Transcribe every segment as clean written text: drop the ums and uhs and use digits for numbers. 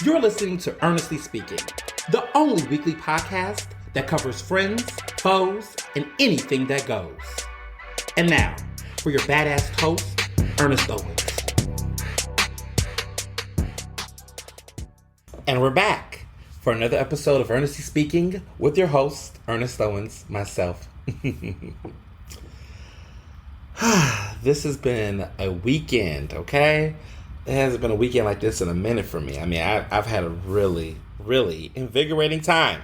You're listening to Ernestly Speaking, the only weekly podcast that covers friends, foes, and anything that goes. And now, for your badass host, Ernest Owens. And we're back for another episode of Ernestly Speaking with your host, Ernest Owens, myself. This has been a weekend, okay? It hasn't been a weekend like this in a minute for me. I mean, I've had a really, really invigorating time.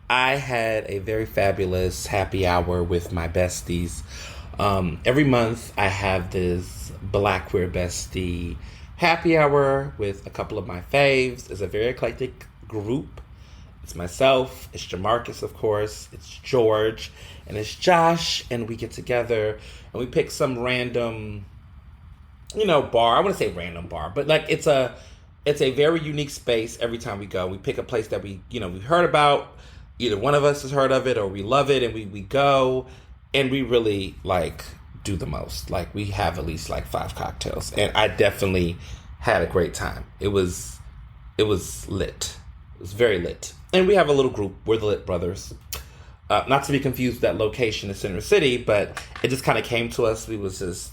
I had a very fabulous happy hour with my besties. Every month I have this Black Queer Bestie happy hour with a couple of my faves. It's a very eclectic group. It's myself, it's Jamarcus, of course, it's George, and it's Josh, and we get together and we pick some random, bar. I wouldn't say random bar, but like it's a very unique space every time we go. We pick a place that we've heard about. Either one of us has heard of it or we love it, and we go and we really do the most. Like we have at least 5 cocktails, and I definitely had a great time. It was lit. It was very lit. And we have a little group. We're the Lit Brothers. Not to be confused with that location in Center City, but it just kind of came to us. We was just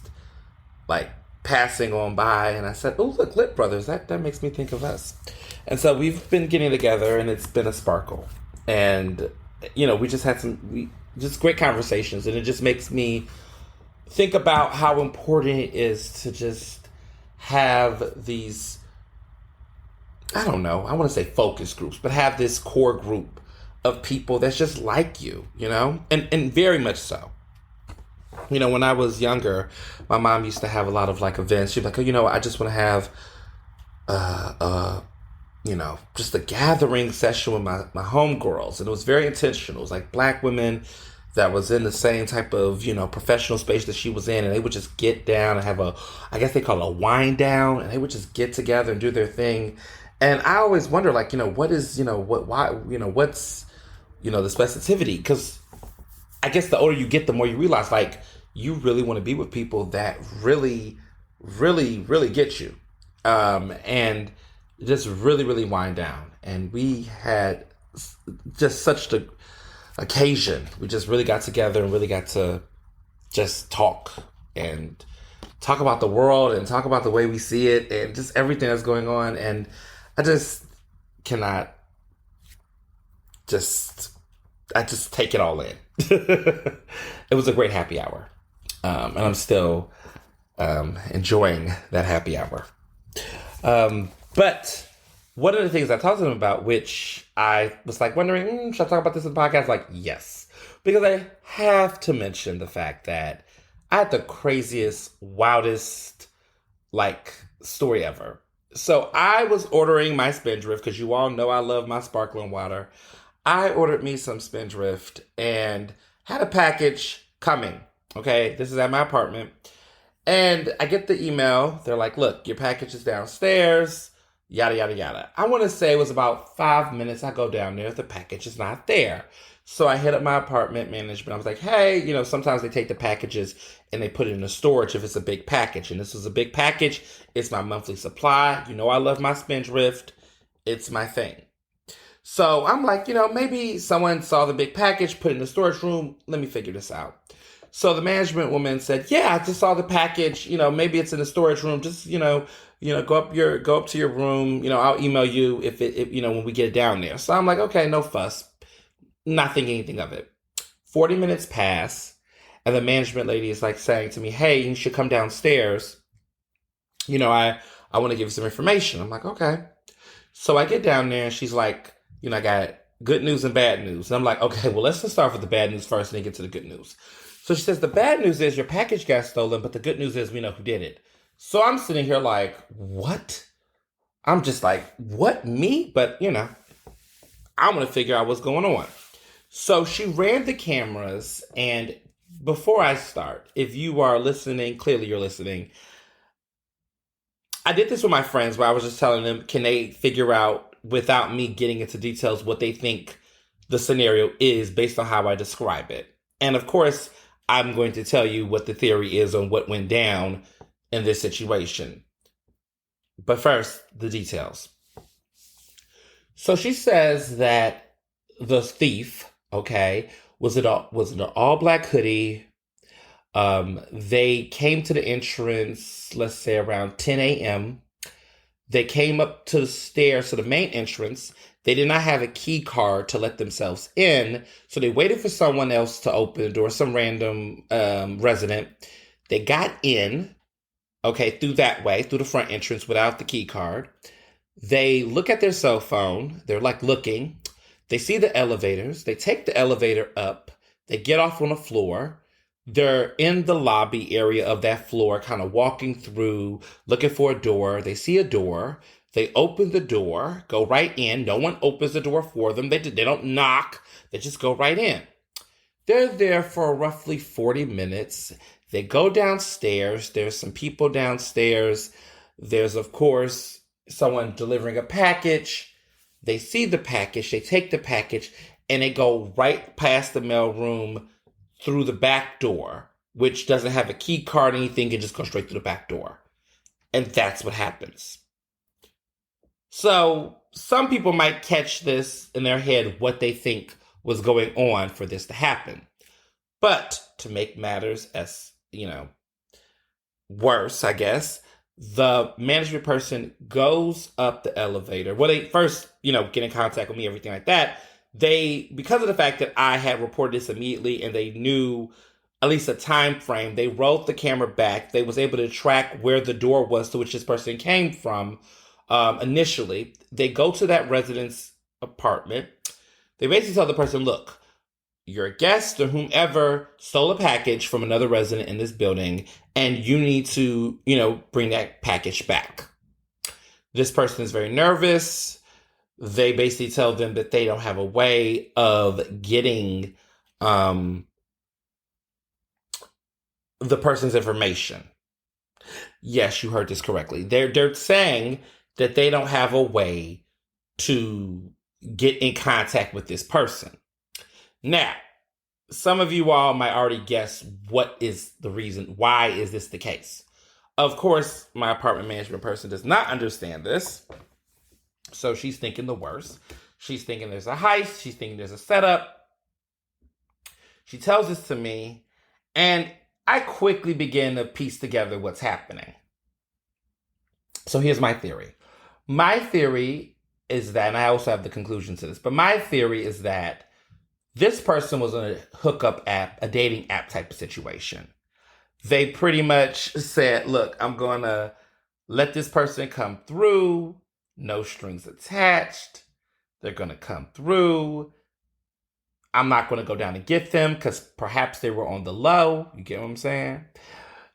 passing on by, and I said, "Oh, look, Lit Brothers. That makes me think of us." And so we've been getting together, and it's been a sparkle. And we just had just great conversations, and it just makes me think about how important it is to just have these, I don't know, I want to say focus groups, but have this core group of people that's just like you, and very much so. When I was younger, my mom used to have a lot of events. She'd be like, I just want to have, just a gathering session with my homegirls. And it was very intentional. It was Black women that was in the same type of, professional space that she was in. And they would just get down and have I guess they call it a wind down. And they would just get together and do their thing. And I always wonder, what is, what's, the specificity? Because I guess the older you get, the more you realize, you really want to be with people that really, really, really get you. And just really, really wind down. And we had just such the occasion. We just really got together and really got to just talk about the world and talk about the way we see it and just everything that's going on. And I just cannot I just take it all in. It was a great happy hour. And I'm still enjoying that happy hour. But one of the things I talked to them about, which I was wondering, should I talk about this in the podcast? Yes. Because I have to mention the fact that I had the craziest, wildest, story ever. So I was ordering my Spindrift, because you all know I love my sparkling water. I ordered me some Spindrift and had a package coming. Okay, this is at my apartment. And I get the email. They're like, look, your package is downstairs, yada, yada, yada. I want to say it was about 5 minutes. I go down there. The package is not there. So I hit up my apartment management. I was like, hey, sometimes they take the packages and they put it in the storage if it's a big package. And this was a big package. It's my monthly supply. I love my Spindrift. It's my thing. So I'm like, maybe someone saw the big package, put it in the storage room. Let me figure this out. So the management woman said, yeah, I just saw the package. Maybe it's in the storage room. Just, go up to your room. I'll email you if when we get it down there. So I'm like, okay, no fuss. Not thinking anything of it. 40 minutes pass, and the management lady is saying to me, hey, you should come downstairs. I want to give you some information. I'm like, okay. So I get down there, and she's like, I got good news and bad news. And I'm like, okay, well, let's just start with the bad news first and then get to the good news. So she says, the bad news is your package got stolen, but the good news is we know who did it. So I'm sitting here what? I'm just what, me? But, I want to figure out what's going on. So she ran the cameras, and before I start, if you are listening, clearly you're listening, I did this with my friends where I was just telling them, can they figure out, without me getting into details, what they think the scenario is based on how I describe it. And of course, I'm going to tell you what the theory is on what went down in this situation. But first, the details. So she says that the thief, okay, was in an all black hoodie. They came to the entrance, let's say around 10 a.m. They came up to the stairs to the main entrance. They did not have a key card to let themselves in, so they waited for someone else to open the door, some random resident. They got in, okay, through that way, through the front entrance without the key card. They look at their cell phone. They're like looking. They see the elevators. They take the elevator up. They get off on the floor. They're in the lobby area of that floor, kind of walking through, looking for a door. They see a door. They open the door, go right in. No one opens the door for them. They don't knock. They just go right in. They're there for roughly 40 minutes. They go downstairs. There's some people downstairs. There's, of course, someone delivering a package. They see the package. They take the package, and they go right past the mail room through the back door, which doesn't have a key card or anything, and just go straight through the back door. And that's what happens. So some people might catch this in their head, what they think was going on for this to happen. But to make matters as, worse, I guess, the management person goes up the elevator. Well, they first, get in contact with me, everything like that. Because of the fact that I had reported this immediately and they knew at least a time frame, they rolled the camera back. They was able to track where the door was to which this person came from initially. They go to that resident's apartment. They basically tell the person, look, you're a guest or whomever stole a package from another resident in this building, and you need to, bring that package back. This person is very nervous. They basically tell them that they don't have a way of getting the person's information. Yes, you heard this correctly. They're saying that they don't have a way to get in contact with this person. Now, some of you all might already guess what is the reason. Why is this the case? Of course, my apartment management person does not understand this. So she's thinking the worst. She's thinking there's a heist. She's thinking there's a setup. She tells this to me, and I quickly begin to piece together what's happening. So here's my theory. My theory is that, and I also have the conclusion to this, but my theory is that this person was on a hookup app, a dating app type of situation. They pretty much said, look, I'm going to let this person come through. No strings attached. They're going to come through. I'm not going to go down and get them because perhaps they were on the low. You get what I'm saying?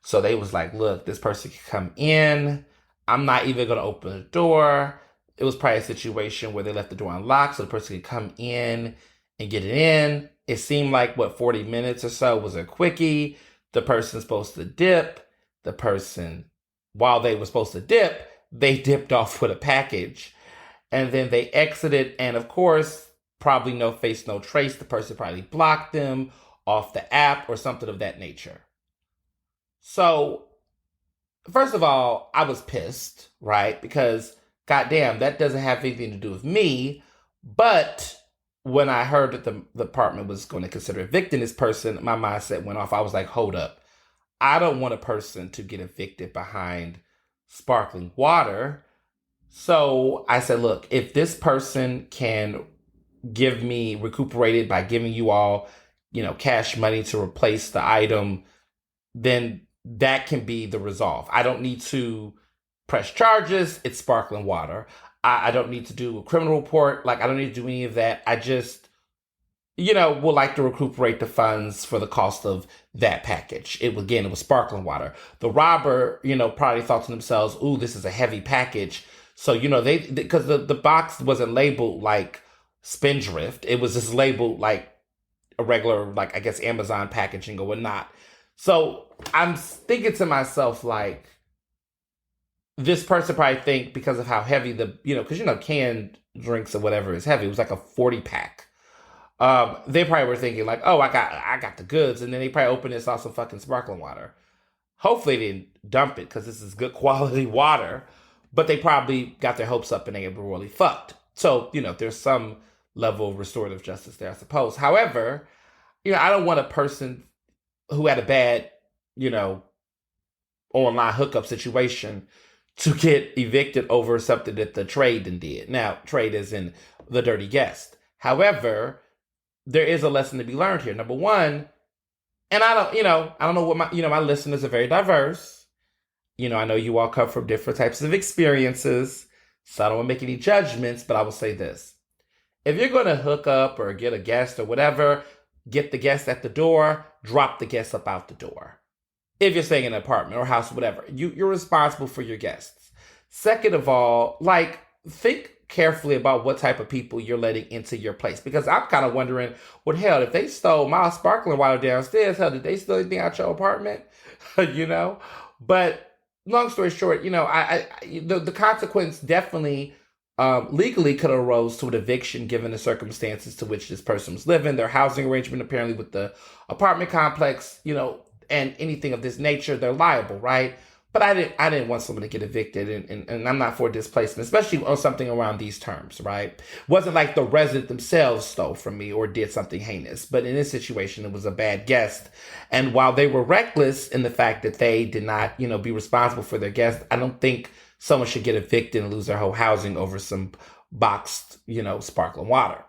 So they was like, look, this person can come in. I'm not even going to open the door. It was probably a situation where they left the door unlocked so the person could come in and get it in. It seemed like, 40 minutes or so was a quickie. The person's supposed to dip. The person, while they were supposed to dip, they dipped off with a package. And then they exited. And of course, probably no face, no trace. The person probably blocked them off the app or something of that nature. So, first of all, I was pissed, right? Because, goddamn, that doesn't have anything to do with me. But when I heard that the department was going to consider evicting this person, my mindset went off. I was like, hold up. I don't want a person to get evicted behind sparkling water. So I said, look, if this person can give me recuperated by giving you all, cash money to replace the item, then that can be the resolve. I don't need to press charges. It's sparkling water. I don't need to do a criminal report. I don't need to do any of that. I just, would like to recuperate the funds for the cost of that package. It was sparkling water. The robber, probably thought to themselves, ooh, this is a heavy package. So, because the box wasn't labeled like Spindrift. It was just labeled like a regular, I guess, Amazon packaging or whatnot. So I'm thinking to myself, this person probably think because of how heavy because canned drinks or whatever is heavy. It was like a 40 pack. They probably were thinking oh, I got the goods, and then they probably opened and saw some fucking sparkling water. Hopefully they didn't dump it because this is good quality water. but they probably got their hopes up and they were really fucked. So, there's some level of restorative justice there, I suppose. However, I don't want a person who had a bad, you know, online hookup situation to get evicted over something that the trade did. Now, trade is in the dirty guest. However, there is a lesson to be learned here. Number one, and I don't know what my listeners are very diverse. I know you all come from different types of experiences, so I don't want to make any judgments, but I will say this. If you're going to hook up or get a guest or whatever, get the guest at the door, drop the guest up out the door. If you're staying in an apartment or house, whatever, you're responsible for your guests. Second of all, think carefully about what type of people you're letting into your place. Because I'm kind of wondering, well, hell, if they stole my sparkling water downstairs, hell, did they steal anything out your apartment? But long story short, the consequence definitely legally could have arose to an eviction given the circumstances to which this person was living, their housing arrangement apparently with the apartment complex, and anything of this nature, they're liable, right? But I didn't want someone to get evicted, and I'm not for displacement, especially on something around these terms, right? It wasn't like the resident themselves stole from me or did something heinous, but in this situation, it was a bad guest. And while they were reckless in the fact that they did not, be responsible for their guests, I don't think someone should get evicted and lose their whole housing over some boxed, sparkling water.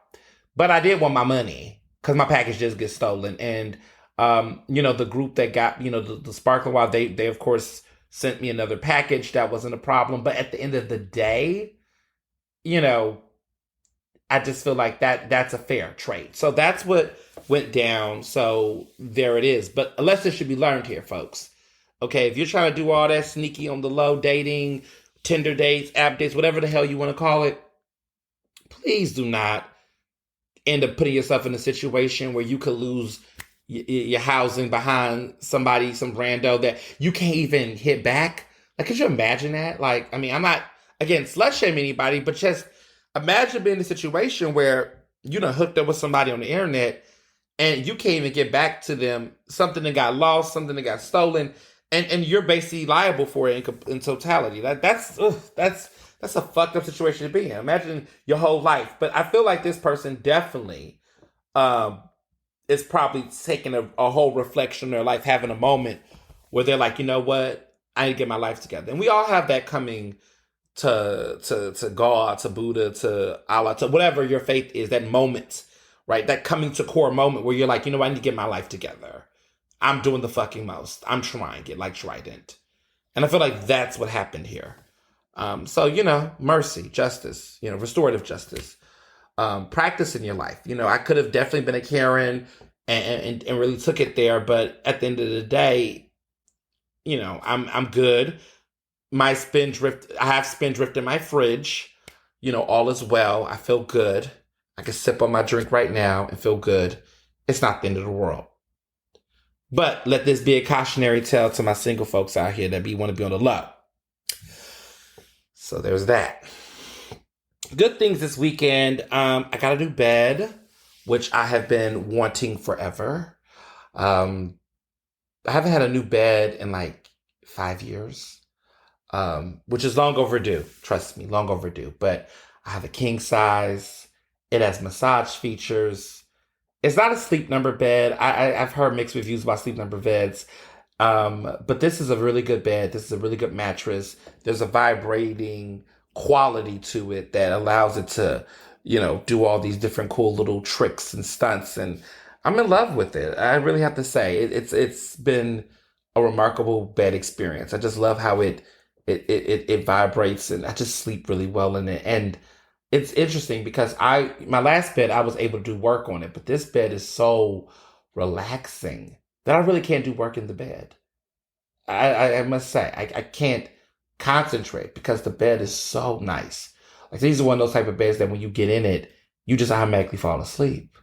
But I did want my money because my package just gets stolen. And, the group that got, the sparkling water, they of course sent me another package. That wasn't a problem. But at the end of the day, I just feel like that's a fair trade. So that's what went down. So there it is. But a lesson should be learned here, folks. Okay, if you're trying to do all that sneaky on the low, dating, Tinder dates, app dates, whatever the hell you want to call it, please do not end up putting yourself in a situation where you could lose your housing behind somebody, some rando that you can't even hit back. Could you imagine that? I'm not, again, slut shaming anybody, but just imagine being in a situation where you done hooked up with somebody on the internet and you can't even get back to them. Something that got lost, something that got stolen. And you're basically liable for it in totality. That's a fucked up situation to be in. Imagine your whole life. But I feel like this person definitely is probably taking a whole reflection of their life, having a moment where they're like, you know what? I need to get my life together. And we all have that coming to God, to Buddha, to Allah, to whatever your faith is, that moment, right? That coming to core moment where you're like, I need to get my life together. I'm doing the fucking most. I'm trying it like Trident. And I feel like that's what happened here. So, mercy, justice, restorative justice. Practice in your life. I could have definitely been a Karen and really took it there. But at the end of the day, I'm good. I have spindrift in my fridge. All is well. I feel good. I can sip on my drink right now and feel good. It's not the end of the world. But let this be a cautionary tale to my single folks out here that want to be on the low. So there's that. Good things this weekend. I got a new bed, which I have been wanting forever. I haven't had a new bed in 5 years, which is long overdue. Trust me, long overdue. But I have a king size. It has massage features. It's not a Sleep Number bed. I've heard mixed reviews about Sleep Number beds. But this is a really good bed. This is a really good mattress. There's a vibrating quality to it that allows it to, do all these different cool little tricks and stunts. And I'm in love with it. I really have to say it's been a remarkable bed experience. I just love how it vibrates, and I just sleep really well in it. And it's interesting because my last bed, I was able to do work on it, but this bed is so relaxing that I really can't do work in the bed. I must say, I can't concentrate because the bed is so nice. These are one of those type of beds that when you get in it, you just automatically fall asleep.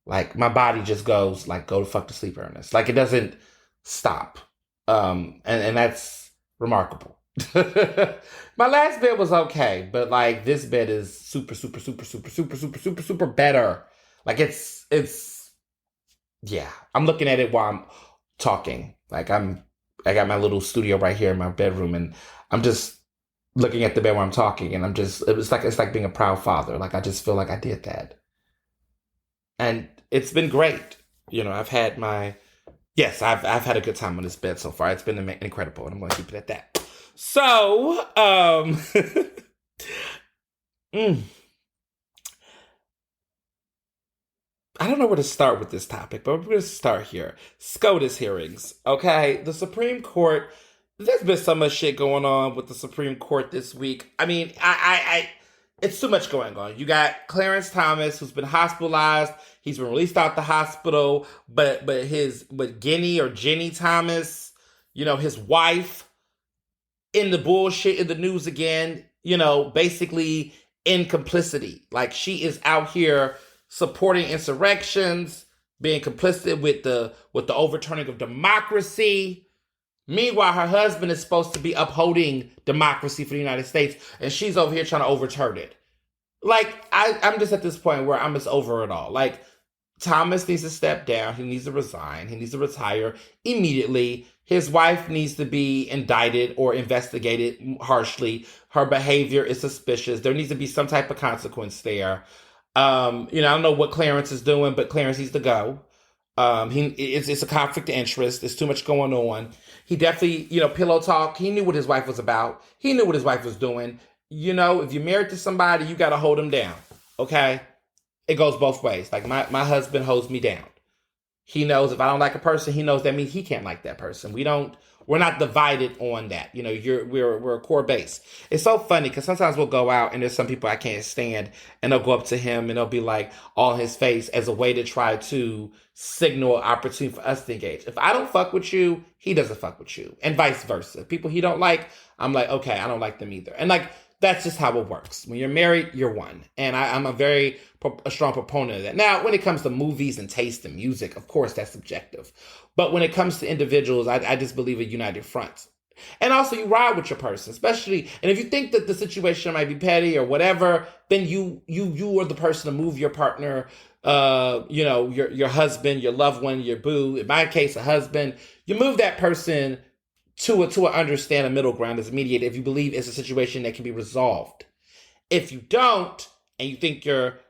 My body just goes go to fuck to sleep, Ernest. It doesn't stop. And that's remarkable. My last bed was okay, but this bed is super, super, super, super, super, super, super, super better. It's yeah. I'm looking at it while I'm talking. I got my little studio right here in my bedroom, and I'm just looking at the bed where I'm talking, and it's like being a proud father. Like I just feel like I did that, and it's been great. I've had my yes, I've had a good time on this bed so far. It's been incredible, and I'm going to keep it at that. So, mm, I don't know where to start with this topic, but we're going to start here. SCOTUS hearings, okay? The Supreme Court. There's been so much shit going on with the Supreme Court this week. I mean, it's too much going on. You got Clarence Thomas, who's been hospitalized. He's been released out the hospital, but Jenny Thomas, his wife, in the bullshit in the news again. Basically in complicity. Like she is out here supporting insurrections, being complicit with the overturning of democracy. Meanwhile, her husband is supposed to be upholding democracy for the United States, and she's over here trying to overturn it. Like, I'm just at this point where I'm just over it all. Like, Thomas needs to step down. He needs to resign. He needs to retire immediately. His wife needs to be indicted or investigated harshly. Her behavior is suspicious. There needs to be some type of consequence there. I don't know what Clarence is doing, but Clarence needs to go. It's a conflict of interest. There's too much going on. He definitely, pillow talk. He knew what his wife was about. He knew what his wife was doing. If you're married to somebody, you got to hold them down. Okay? It goes both ways. Like my husband holds me down. He knows if I don't like a person, he knows that means he can't like that person. We're not divided on that. We're a core base. It's so funny because sometimes we'll go out and there's some people I can't stand and they'll go up to him and they'll be like all in his face as a way to try to signal an opportunity for us to engage. If I don't fuck with you, he doesn't fuck with you, and vice versa. People he don't like, I'm like, okay, I don't like them either. And like, that's just how it works. When you're married, you're one. And I'm a strong proponent of that. Now, when it comes to movies and taste and music, of course, that's subjective. But when it comes to individuals, I just believe a united front. And also, you ride with your person, especially. And if you think that the situation might be petty or whatever, then you are the person to move your partner, your husband, your loved one, your boo. In my case, a husband. You move that person to understand a middle ground as a mediator if you believe it's a situation that can be resolved. If you don't, and you think your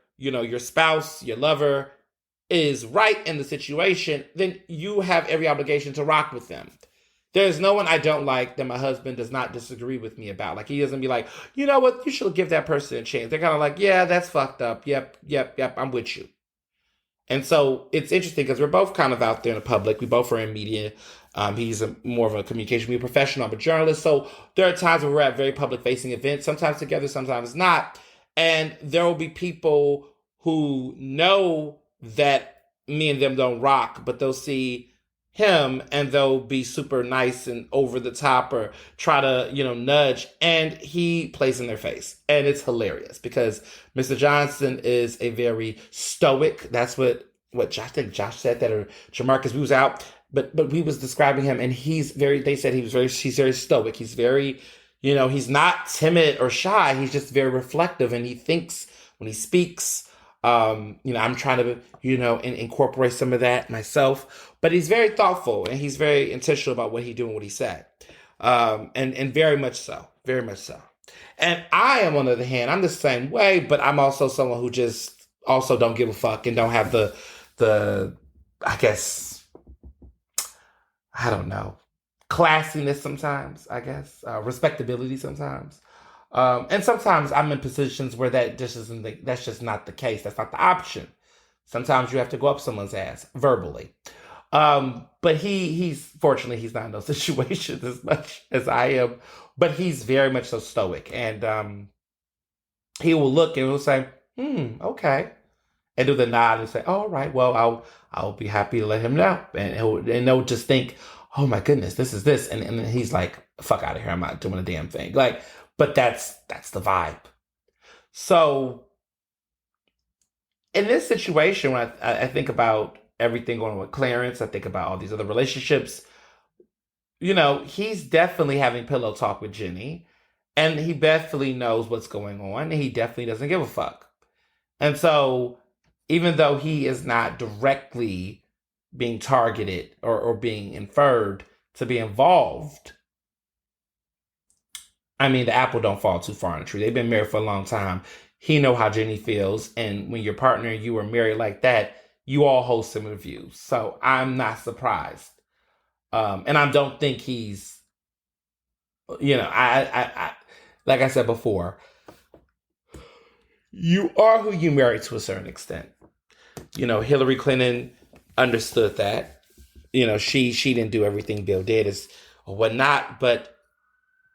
spouse, your lover is right in the situation, then you have every obligation to rock with them. There's no one I don't like that my husband does not disagree with me about. Like, he doesn't be like, you know what, you should give that person a chance. They're kind of like, yeah, that's fucked up. Yep, I'm with you. And so it's interesting because we're both kind of out there in the public. We both are in media. He's more of a communication media professional. I'm a journalist. So there are times where we're at very public facing events, sometimes together, sometimes not. And there will be people who know that me and them don't rock, but they'll see him and they'll be super nice and over the top or try to, nudge, and he plays in their face. And it's hilarious because Mr. Johnson is a very stoic. That's what Josh, I think Josh said that, or Jamarcus, we was out, but we was describing him, and he's very stoic. He's very, he's not timid or shy. He's just very reflective, and he thinks when he speaks. I'm trying to, incorporate some of that myself, but he's very thoughtful and he's very intentional about what he do and what he said. And very much so, very much so. And I am, on the other hand, I'm the same way, but I'm also someone who just also don't give a fuck and don't have the, I guess, I don't know, classiness sometimes, I guess, respectability sometimes. And sometimes I'm in positions where that's just not the case. That's not the option. Sometimes you have to go up someone's ass verbally. But fortunately, he's not in those situations as much as I am, but he's very much so stoic. And, he will look and he'll say, okay. And do the nod and say, all right, well, I'll be happy to let him know. And they'll just think, oh my goodness, this is this. And then he's like, fuck out of here. I'm not doing a damn thing. Like, but that's the vibe. So in this situation, when I think about everything going on with Clarence, I think about all these other relationships, he's definitely having pillow talk with Jenny, and he definitely knows what's going on, and he definitely doesn't give a fuck. And so even though he is not directly being targeted or being inferred to be involved, I mean, the apple don't fall too far on the tree. They've been married for a long time. He know how Jenny feels, and when your partner and you are married like that, you all hold similar views. So I'm not surprised, and I don't think he's, I like I said before, you are who you marry to a certain extent. Hillary Clinton understood that. She didn't do everything Bill did or whatnot, but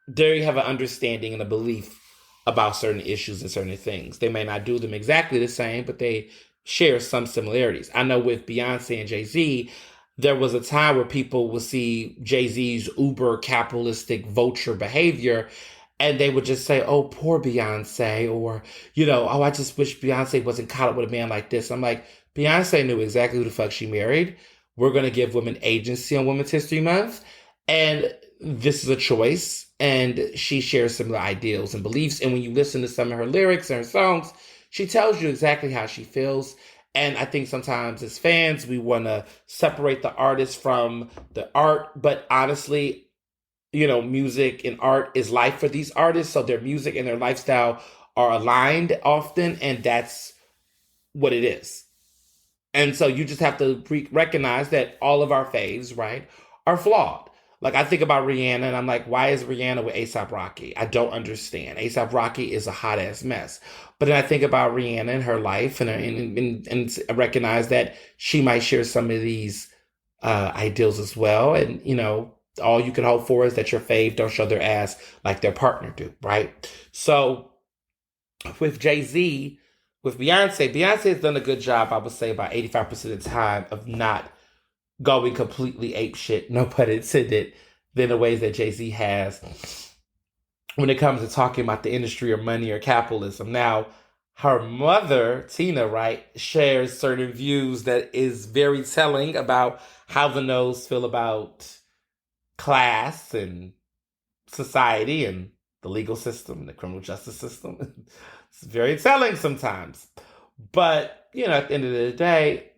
there you have an understanding and a belief about certain issues and certain things. They may not do them exactly the same, but they share some similarities. I know with Beyonce and Jay-Z, there was a time where people would see Jay-Z's uber capitalistic vulture behavior and they would just say, oh, poor Beyonce, or, oh, I just wish Beyonce wasn't caught up with a man like this. I'm like, Beyonce knew exactly who the fuck she married. We're going to give women agency on Women's History Month. And this is a choice. And she shares similar ideals and beliefs. And when you listen to some of her lyrics and her songs, she tells you exactly how she feels. And I think sometimes as fans, we want to separate the artist from the art. But honestly, music and art is life for these artists. So their music and their lifestyle are aligned often. And that's what it is. And so you just have to recognize that all of our faves, right, are flawed. Like, I think about Rihanna and I'm like, why is Rihanna with A$AP Rocky? I don't understand. A$AP Rocky is a hot ass mess. But then I think about Rihanna and her life and recognize that she might share some of these ideals as well. And, all you can hope for is that your fave don't show their ass like their partner do, right? So with Jay-Z, with Beyonce has done a good job, I would say, about 85% of the time of not going completely apeshit, no pun intended, than the ways that Jay-Z has when it comes to talking about the industry or money or capitalism. Now, her mother, Tina, right, shares certain views that is very telling about how the Knows feel about class and society and the legal system and the criminal justice system. It's very telling sometimes. But, at the end of the day,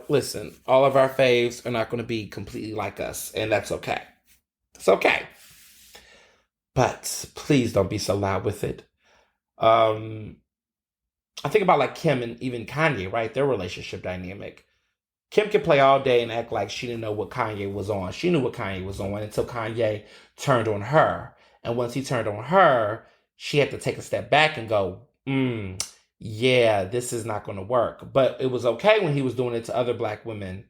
listen, all of our faves are not going to be completely like us, and that's okay. It's okay. But please don't be so loud with it. I think about like Kim and even Kanye, right? Their relationship dynamic. Kim can play all day and act like she didn't know what Kanye was on. She knew what Kanye was on until Kanye turned on her. And once he turned on her, she had to take a step back and go, yeah, this is not going to work. But it was okay when he was doing it to other Black women.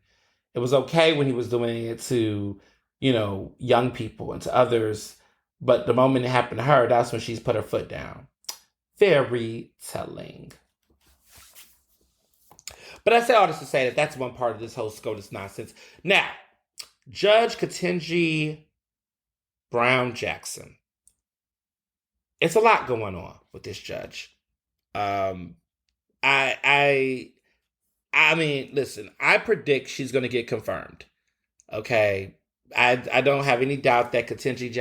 It was okay when he was doing it to, young people and to others. But the moment it happened to her, that's when she's put her foot down. Very telling. But I say all this to say that that's one part of this whole SCOTUS nonsense. Now, Judge Ketanji Brown Jackson. It's a lot going on with this judge. I mean, listen, I predict she's going to get confirmed. Okay. I don't have any doubt that Ketanji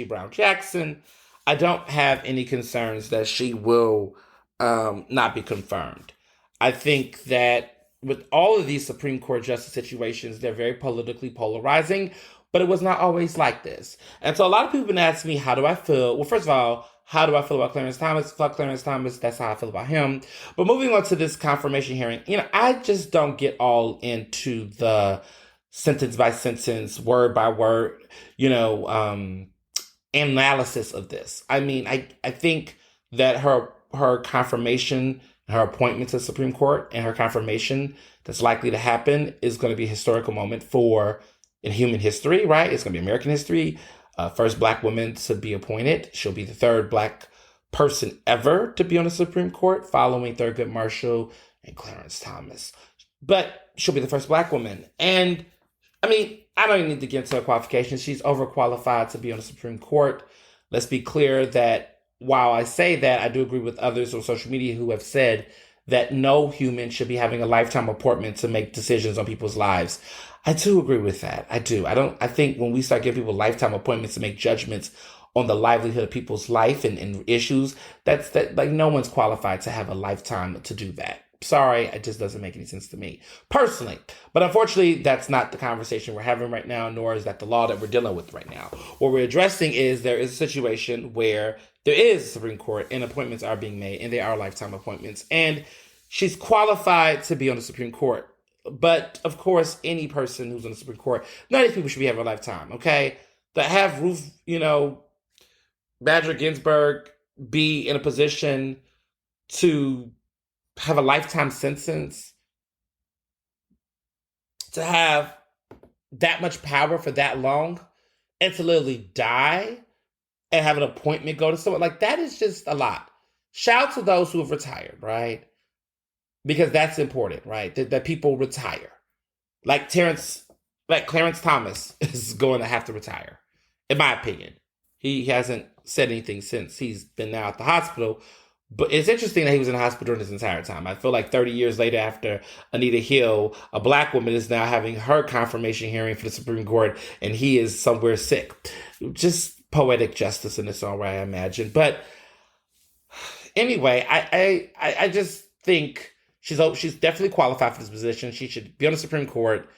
Brown Jackson, I don't have any concerns that she will not be confirmed. I think that with all of these Supreme Court justice situations, they're very politically polarizing, but it was not always like this. And so a lot of people have been asking me, how do I feel? Well, first of all, how do I feel about Clarence Thomas? Fuck Clarence Thomas. That's how I feel about him. But moving on to this confirmation hearing, I just don't get all into the sentence by sentence, word by word, analysis of this. I mean, I think that her confirmation, her appointment to the Supreme Court, and her confirmation that's likely to happen is going to be a historical moment in human history, right? It's going to be American history. First Black woman to be appointed. She'll be the third Black person ever to be on the Supreme Court, following Thurgood Marshall and Clarence Thomas. But she'll be the first Black woman. And I mean, I don't even need to get into her qualifications. She's overqualified to be on the Supreme Court. Let's be clear that while I say that, I do agree with others on social media who have said that no human should be having a lifetime appointment to make decisions on people's lives. I do agree with that. I do. I think when we start giving people lifetime appointments to make judgments on the livelihood of people's life and issues, that no one's qualified to have a lifetime to do that. Sorry, it just doesn't make any sense to me personally. But unfortunately, that's not the conversation we're having right now, nor is that the law that we're dealing with right now. What we're addressing is there is a situation where there is a Supreme Court and appointments are being made, and they are lifetime appointments. And she's qualified to be on the Supreme Court. But of course, any person who's on the Supreme Court, none of these people should be having a lifetime, okay? To have Badger Ginsburg be in a position to have a lifetime sentence, to have that much power for that long, and to literally die and have an appointment go to someone, like, that is just a lot. Shout out to those who have retired, right? Because that's important, right? That people retire. Like Clarence Thomas is going to have to retire, in my opinion. He hasn't said anything since he's been now at the hospital. But it's interesting that he was in the hospital this entire time. I feel like 30 years later, after Anita Hill, a black woman is now having her confirmation hearing for the Supreme Court, and he is somewhere sick. Just poetic justice in its own way, I imagine. But anyway, I just think she's definitely qualified for this position. She should be on the Supreme Court.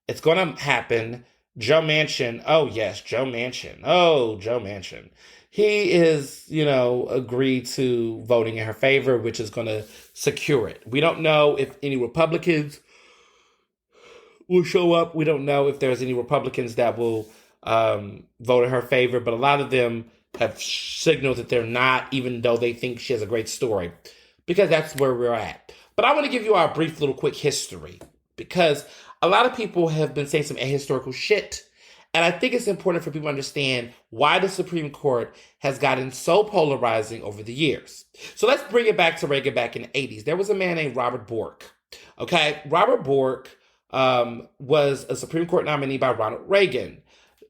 It's going to happen. Joe Manchin. Oh, yes, Joe Manchin. Oh, Joe Manchin. He is, agreed to voting in her favor, which is going to secure it. We don't know if any Republicans will show up. We don't know if there's any Republicans that will vote in her favor, but a lot of them have signaled that they're not, even though they think she has a great story, because that's where we're at. But I want to give you our brief little quick history, because a lot of people have been saying some ahistorical shit. And I think it's important for people to understand why the Supreme Court has gotten so polarizing over the years. So let's bring it back to Reagan back in the 80s. There was a man named Robert Bork. Okay, Robert Bork was a Supreme Court nominee by Ronald Reagan.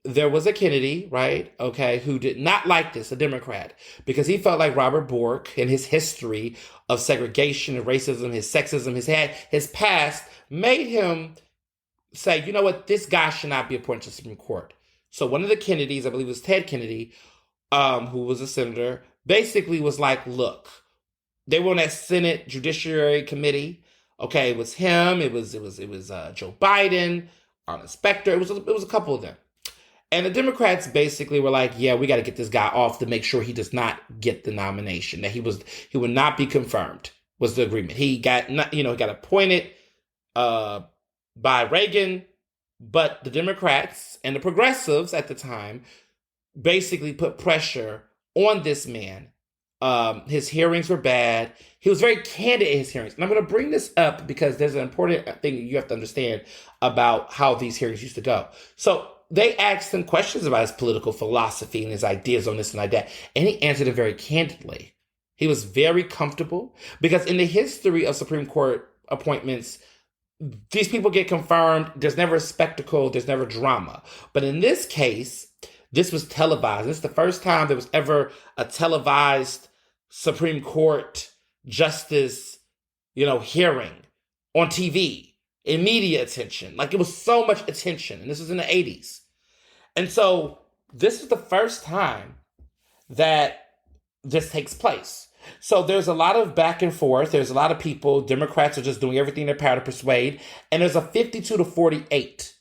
There was a Kennedy, right, okay, who did not like this, a Democrat, because he felt like Robert Bork and his history of segregation and racism, his sexism, his past, made him say, you know what, this guy should not be appointed to the Supreme Court. So one of the Kennedys, I believe it was Ted Kennedy, who was a senator, basically was like, look, they were on that Senate Judiciary Committee. Okay, it was him, it was Joe Biden, Ernest Specter, it was a couple of them. And the Democrats basically were like, yeah, we got to get this guy off to make sure he does not get the nomination, that he would not be confirmed, was the agreement. He got appointed by Reagan, but the Democrats and the progressives at the time basically put pressure on this man. His hearings were bad. He was very candid in his hearings. And I'm going to bring this up because there's an important thing you have to understand about how these hearings used to go. So they asked him questions about his political philosophy and his ideas on this and like that, and he answered it very candidly. He was very comfortable because in the history of Supreme Court appointments, these people get confirmed. There's never a spectacle. There's never drama. But in this case, this was televised. This is the first time there was ever a televised Supreme Court justice, hearing on TV, in media attention. Like, it was so much attention. And this was in the 80s. And so this is the first time that this takes place. So there's a lot of back and forth. There's a lot of people. Democrats are just doing everything in their power to persuade. And there's a 52-48.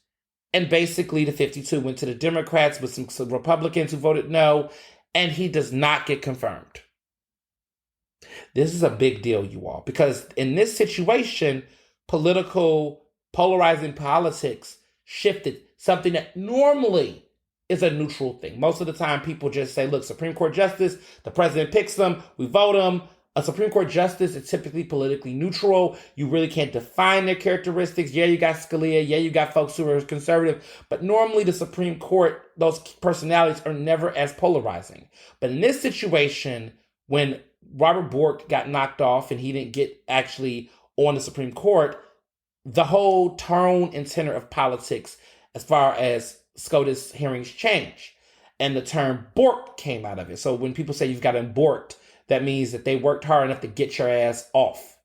And basically the 52 went to the Democrats with some Republicans who voted no. And he does not get confirmed. This is a big deal, you all. Because in this situation, polarizing politics shifted. Something that normally is a neutral thing. Most of the time, people just say, look, Supreme Court justice, the president picks them, we vote them. A Supreme Court justice is typically politically neutral. You really can't define their characteristics. Yeah, you got Scalia. Yeah, you got folks who are conservative. But normally the Supreme Court, those personalities are never as polarizing. But in this situation, when Robert Bork got knocked off and he didn't get actually on the Supreme Court, the whole tone and tenor of politics as far as SCOTUS hearings change. And the term borked came out of it. So when people say you've got him borked, that means that they worked hard enough to get your ass off.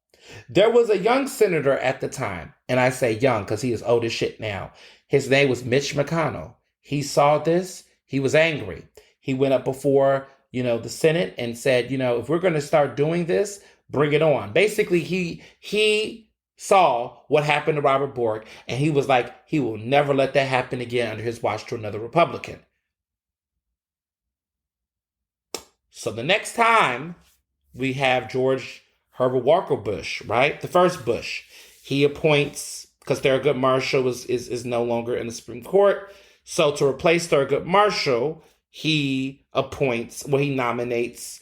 There was a young senator at the time, and I say young because he is old as shit now. His name was Mitch McConnell. He saw this. He was angry. He went up before, the Senate and said, if we're going to start doing this, bring it on. Basically, he saw what happened to Robert Bork, and he was like, he will never let that happen again under his watch to another Republican. So the next time we have George Herbert Walker Bush, right? The first Bush. He appoints, because Thurgood Marshall is no longer in the Supreme Court. So to replace Thurgood Marshall, he nominates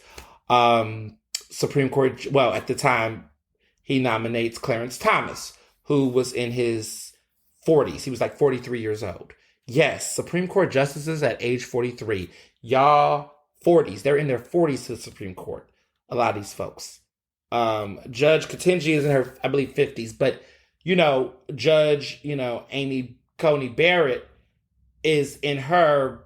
Supreme Court, well, at the time, he nominates Clarence Thomas, who was in his 40s. He was like 43 years old. Yes, Supreme Court justices at age 43. Y'all, 40s. They're in their 40s to the Supreme Court. A lot of these folks. Judge Ketanji is in her, I believe, 50s. But, Judge, Amy Coney Barrett is in her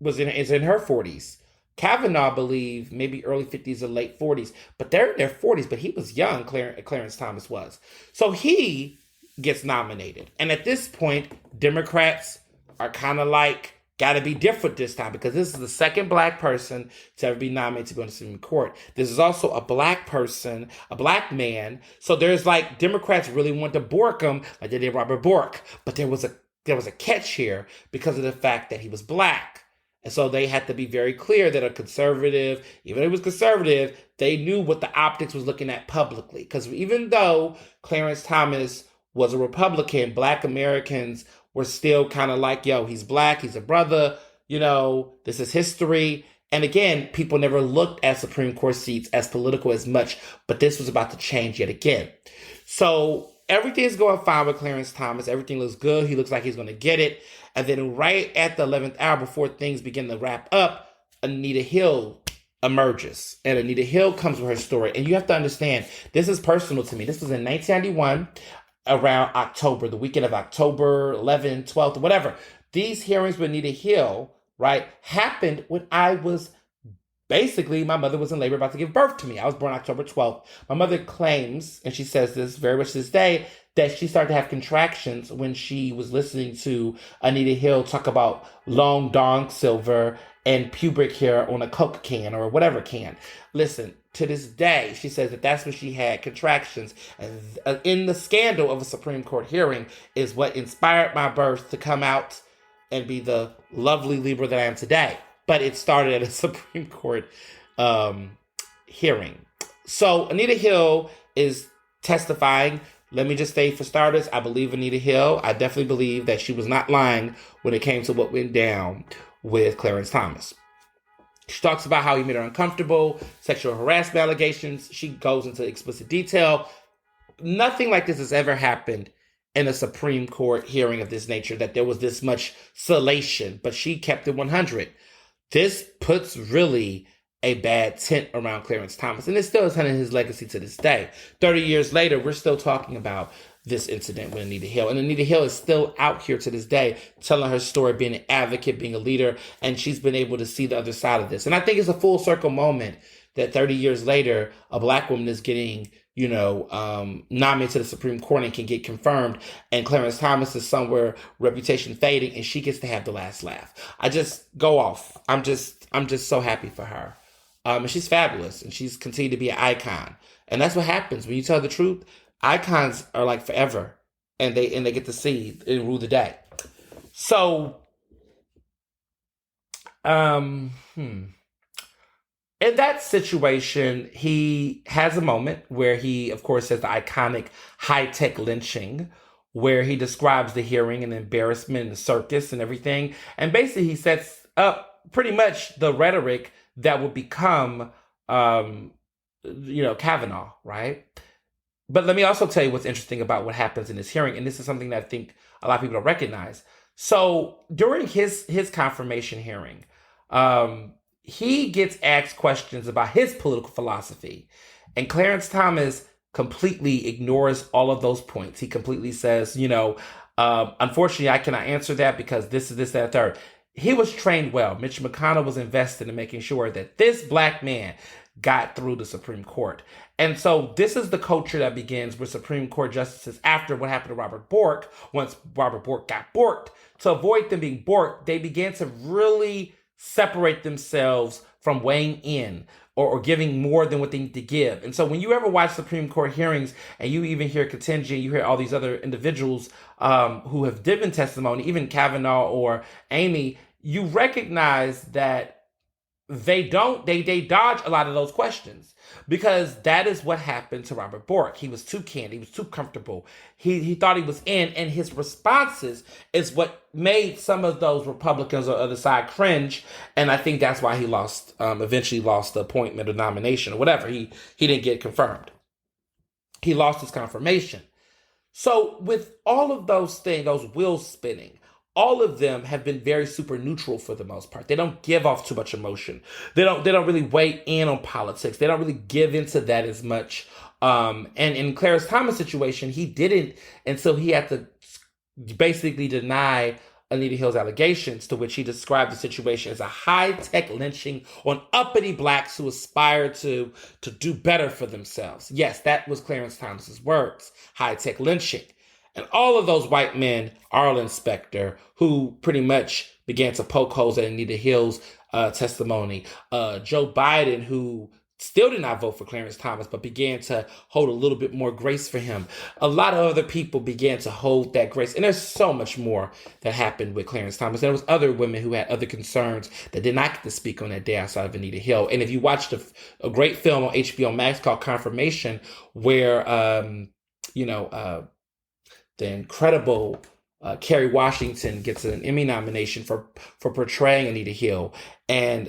40s. Kavanaugh, I believe, maybe early 50s or late 40s. But they're in their 40s. But he was young, Clarence Thomas was. So he gets nominated. And at this point, Democrats are kind of like, got to be different this time, because this is the second black person to ever be nominated to go to the Supreme Court. This is also a black person, a black man. So there's like, Democrats really want to Bork him like they did Robert Bork. But there was a catch here because of the fact that he was black. And so they had to be very clear that a conservative, even if it was conservative, they knew what the optics was looking at publicly. Because even though Clarence Thomas was a Republican, black Americans were still kind of like, yo, he's black, he's a brother, this is history. And again, people never looked at Supreme Court seats as political as much, but this was about to change yet again. So everything's going fine with Clarence Thomas. Everything looks good. He looks like he's going to get it. And then right at the 11th hour, before things begin to wrap up, Anita Hill emerges. And Anita Hill comes with her story. And you have to understand, this is personal to me. This was in 1991. Around October, the weekend of October 11th, 12th, whatever. These hearings with Anita Hill, right, happened when I was basically, my mother was in labor about to give birth to me. I was born October 12th. My mother claims, and she says this very much to this day, that she started to have contractions when she was listening to Anita Hill talk about long dong silver and pubic hair on a Coke can or whatever can. Listen, to this day, she says that that's when she had contractions. And in the scandal of a Supreme Court hearing is what inspired my birth to come out and be the lovely Libra that I am today. But it started at a Supreme Court hearing. So Anita Hill is testifying. Let me just say, for starters, I believe Anita Hill. I definitely believe that she was not lying when it came to what went down with Clarence Thomas. She talks about how he made her uncomfortable, sexual harassment allegations. She goes into explicit detail. Nothing like this has ever happened in a Supreme Court hearing of this nature, that there was this much salation, but she kept it 100. This puts really a bad tint around Clarence Thomas, and it still is kind of his legacy to this day. 30 years later, we're still talking about this incident with Anita Hill. And Anita Hill is still out here to this day telling her story, being an advocate, being a leader, and she's been able to see the other side of this. And I think it's a full circle moment that 30 years later, a black woman is getting, nominated to the Supreme Court and can get confirmed. And Clarence Thomas is somewhere, reputation fading, and she gets to have the last laugh. I just go off. I'm just so happy for her. And she's fabulous, and she's continued to be an icon. And that's what happens when you tell the truth. Icons are like forever, and they get to see and rule the day. So, in that situation, he has a moment where he, of course, says the iconic high-tech lynching, where he describes the hearing and the embarrassment and the circus and everything. And basically, he sets up pretty much the rhetoric that would become, Kavanaugh, right? But let me also tell you what's interesting about what happens in this hearing. And this is something that I think a lot of people don't recognize. So during his confirmation hearing, he gets asked questions about his political philosophy. And Clarence Thomas completely ignores all of those points. He completely says, unfortunately, I cannot answer that because this, that, third. He was trained well. Mitch McConnell was invested in making sure that this black man got through the Supreme Court. And so this is the culture that begins with Supreme Court justices after what happened to Robert Bork. Once Robert Bork got borked, to avoid them being borked, they began to really separate themselves from weighing in or giving more than what they need to give. And so when you ever watch Supreme Court hearings and you even hear Ketanji, you hear all these other individuals who have given testimony, even Kavanaugh or Amy, you recognize that they dodge a lot of those questions, because that is what happened to Robert Bork. He was too candid, he was too comfortable. He thought he was in, and his responses is what made some of those Republicans on the other side cringe. And I think that's why he eventually lost the appointment or nomination or whatever. He didn't get confirmed. He lost his confirmation. So with all of those things, those wheels spinning, all of them have been very super neutral for the most part. They don't give off too much emotion. They don't really weigh in on politics. They don't really give into that as much. And in Clarence Thomas' situation, he didn't until he had to basically deny Anita Hill's allegations, to which he described the situation as a high-tech lynching on uppity blacks who aspire to do better for themselves. Yes, that was Clarence Thomas's words, high-tech lynching. And all of those white men, Arlen Specter, who pretty much began to poke holes at Anita Hill's testimony, Joe Biden, who still did not vote for Clarence Thomas, but began to hold a little bit more grace for him. A lot of other people began to hold that grace. And there's so much more that happened with Clarence Thomas. There was other women who had other concerns that did not get to speak on that day outside of Anita Hill. And if you watched a great film on HBO Max called Confirmation, where, the incredible Kerry Washington gets an Emmy nomination for portraying Anita Hill. And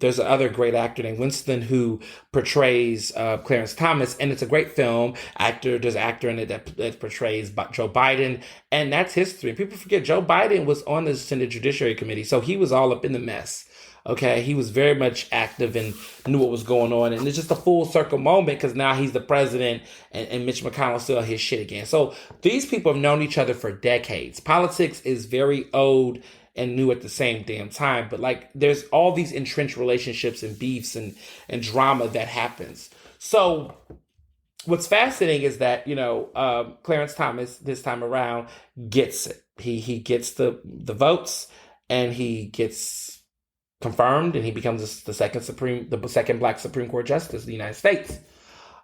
there's another great actor named Winston who portrays Clarence Thomas. And it's a great film. There's an actor in it that portrays Joe Biden. And that's history. And people forget Joe Biden was on the Senate Judiciary Committee. So he was all up in the mess. Okay, he was very much active and knew what was going on. And it's just a full circle moment, because now he's the president and Mitch McConnell still his shit again. So these people have known each other for decades. Politics is very old and new at the same damn time. But like, there's all these entrenched relationships and beefs and drama that happens. So what's fascinating is that, Clarence Thomas this time around gets it. He gets the votes, and he gets confirmed, and he becomes the second Black Supreme Court justice of the United States.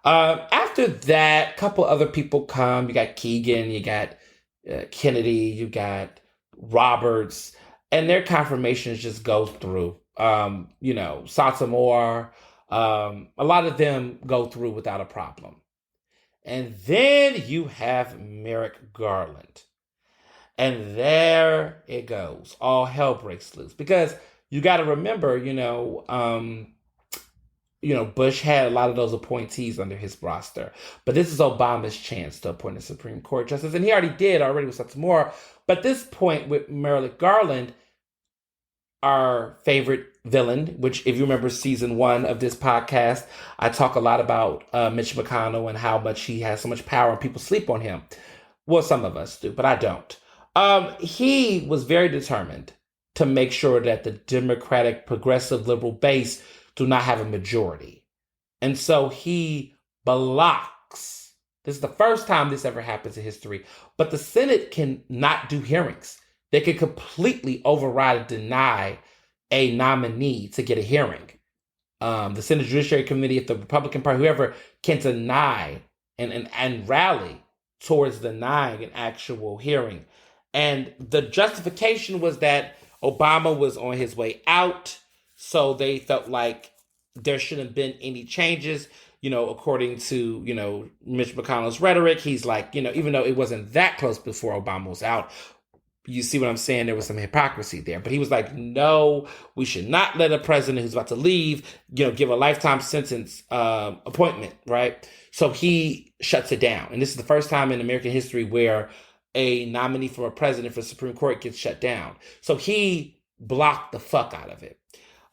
After that, a couple other people come. You got Keegan, you got Kennedy, you got Roberts, and their confirmations just go through. Sotomayor, a lot of them go through without a problem. And then you have Merrick Garland. And there it goes. All hell breaks loose. Because you got to remember, Bush had a lot of those appointees under his roster. But this is Obama's chance to appoint a Supreme Court justice. And he already did with Sotomayor. But this point with Merrick Garland, our favorite villain, which if you remember season 1 of this podcast, I talk a lot about Mitch McConnell and how much he has so much power and people sleep on him. Well, some of us do, but I don't. He was very determined to make sure that the Democratic progressive liberal base do not have a majority. And so he blocks. This is the first time this ever happens in history. But the Senate can not do hearings. They can completely override and deny a nominee to get a hearing. The Senate Judiciary Committee, if the Republican Party, whoever, can deny and rally towards denying an actual hearing. And the justification was that Obama was on his way out, so they felt like there shouldn't have been any changes. According to, Mitch McConnell's rhetoric, he's like, even though it wasn't that close before Obama was out, you see what I'm saying? There was some hypocrisy there. But he was like, no, we should not let a president who's about to leave, give a lifetime sentence appointment, right? So he shuts it down. And this is the first time in American history where a nominee for a president for the Supreme Court gets shut down. So he blocked the fuck out of it.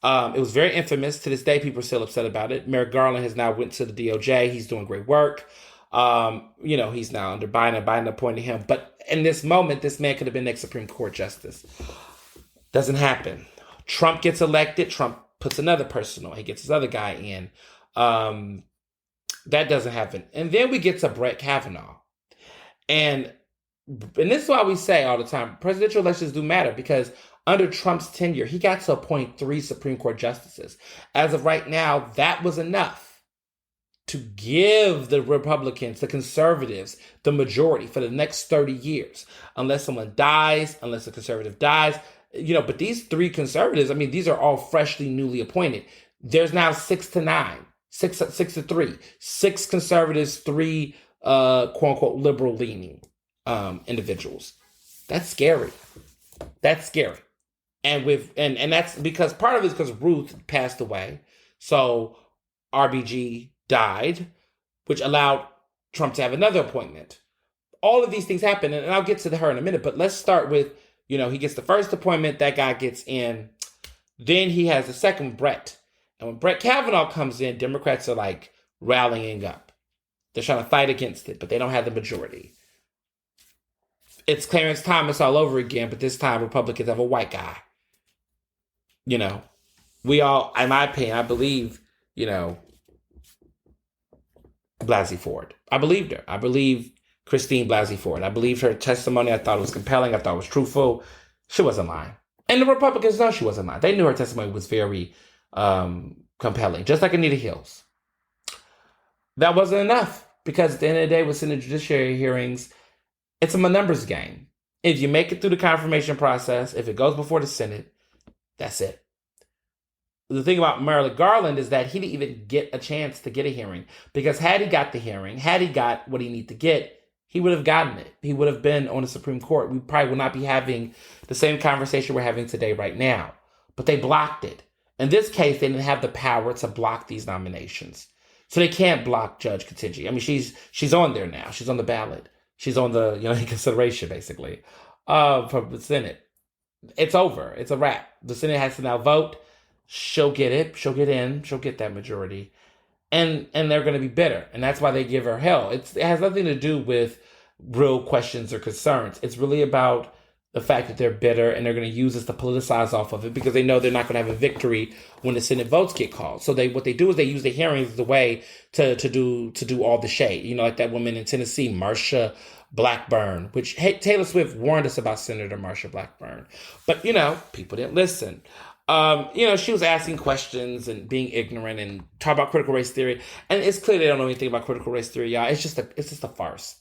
It was very infamous. To this day, people are still upset about it. Merrick Garland has now went to the DOJ. He's doing great work. He's now under Biden. Biden appointed him. But in this moment, this man could have been next Supreme Court justice. Doesn't happen. Trump gets elected. Trump puts another person on. He gets his other guy in. That doesn't happen. And then we get to Brett Kavanaugh. And this is why we say all the time, presidential elections do matter, because Under Trump's tenure, he got to appoint 3 Supreme Court justices. As of right now, that was enough to give the Republicans, the conservatives, the majority for the next 30 years. Unless someone dies, unless a conservative dies. But these 3 conservatives, these are all freshly, newly appointed. There's now 6-9, 6-3, 6 conservatives, 3 quote unquote liberal leaning individuals. That's scary. That's scary. And that's because part of it is because Ruth passed away. So RBG died, which allowed Trump to have another appointment. All of these things happen, and I'll get to her in a minute, but let's start with, he gets the first appointment, that guy gets in. Then he has the second, Brett. And when Brett Kavanaugh comes in, Democrats are like rallying up. They're trying to fight against it, but they don't have the majority. It's Clarence Thomas all over again, but this time Republicans have a white guy. We all, in my opinion, I believe, Blasey Ford. I believed her. I believe Christine Blasey Ford. I believed her testimony. I thought it was compelling. I thought it was truthful. She wasn't lying. And the Republicans know she wasn't lying. They knew her testimony was very compelling, just like Anita Hill's. That wasn't enough, because at the end of the day, with Senate judiciary hearings, it's a numbers game. If you make it through the confirmation process, if it goes before the Senate, that's it. The thing about Merrick Garland is that he didn't even get a chance to get a hearing, because had he got the hearing, had he got what he needed to get, he would have gotten it. He would have been on the Supreme Court. We probably will not be having the same conversation we're having today right now. But they blocked it. In this case, they didn't have the power to block these nominations. So they can't block Judge Ketanji. She's on there now. She's on the ballot. She's on the, in consideration, basically, for the Senate. It's over. It's a wrap. The Senate has to now vote. She'll get it. She'll get in. She'll get that majority. And they're going to be bitter. And that's why they give her hell. It has nothing to do with real questions or concerns. It's really about the fact that they're bitter, and they're going to use this to politicize off of it, because they know they're not going to have a victory when the Senate votes get called. So what they do is they use the hearings as a way to do all the shade. Like that woman in Tennessee, Marsha Blackburn, which Taylor Swift warned us about Senator Marsha Blackburn. But, people didn't listen. She was asking questions and being ignorant and talking about critical race theory. And it's clear they don't know anything about critical race theory, y'all. It's just a farce.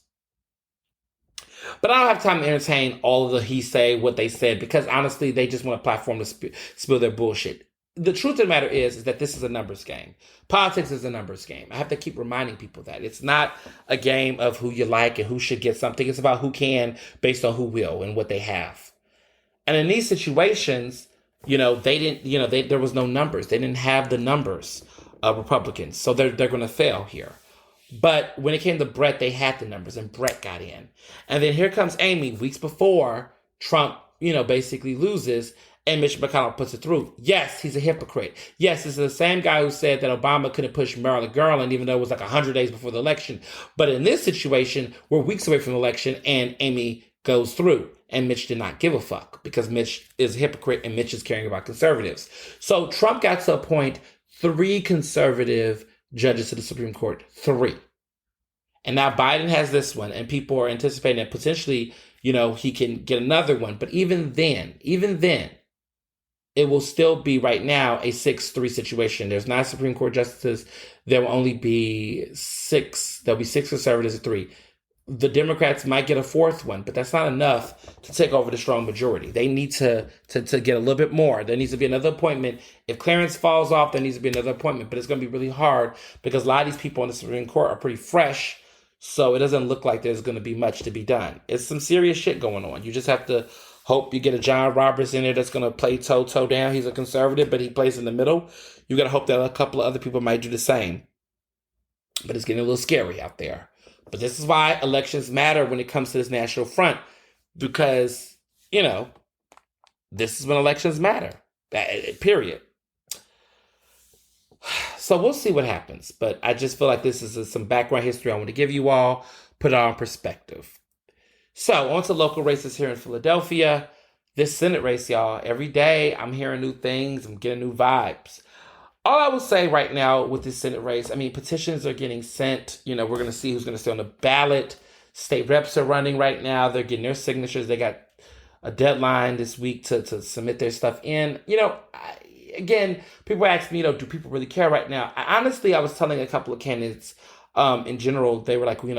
But I don't have time to entertain all of the he say, what they said, because honestly, they just want a platform to spill their bullshit. The truth of the matter is that this is a numbers game. Politics is a numbers game. I have to keep reminding people that. It's not a game of who you like and who should get something. It's about who can based on who will and what they have. And in these situations, they didn't, there was no numbers. They didn't have the numbers of Republicans. So they're going to fail here. But when it came to Brett, they had the numbers, and Brett got in. And then here comes Amy weeks before Trump, basically loses, and Mitch McConnell puts it through. Yes, he's a hypocrite. Yes, this is the same guy who said that Obama couldn't push Merrick Garland, even though it was like 100 days before the election. But in this situation, we're weeks away from the election, and Amy goes through. And Mitch did not give a fuck, because Mitch is a hypocrite, and Mitch is caring about conservatives. So Trump got to appoint 3 conservative judges to the Supreme Court. 3. And now Biden has this one, and people are anticipating that potentially, he can get another one. But even then, it will still be right now a 6-3 situation. There's 9 Supreme Court justices. There will only be 6. There'll be 6 conservatives and 3. The Democrats might get a 4th one, but that's not enough to take over the strong majority. They need to get a little bit more. There needs to be another appointment. If Clarence falls off, there needs to be another appointment. But it's going to be really hard, because a lot of these people on the Supreme Court are pretty fresh. So it doesn't look like there's going to be much to be done. It's some serious shit going on. You just have to hope you get a John Roberts in there that's going to play toe down. He's a conservative, but he plays in the middle. You got to hope that a couple of other people might do the same. But it's getting a little scary out there. But this is why elections matter when it comes to this national front, because, this is when elections matter, period. So we'll see what happens. But I just feel like this is some background history I want to give you all, put it on perspective. So on to local races here in Philadelphia. This Senate race, y'all, every day I'm hearing new things. I'm getting new vibes. All I will say right now with this Senate race, petitions are getting sent. We're going to see who's going to stay on the ballot. State reps are running right now. They're getting their signatures. They got a deadline this week to submit their stuff in. Again, people ask me, do people really care right now? Honestly, I was telling a couple of candidates, in general, they were like, trying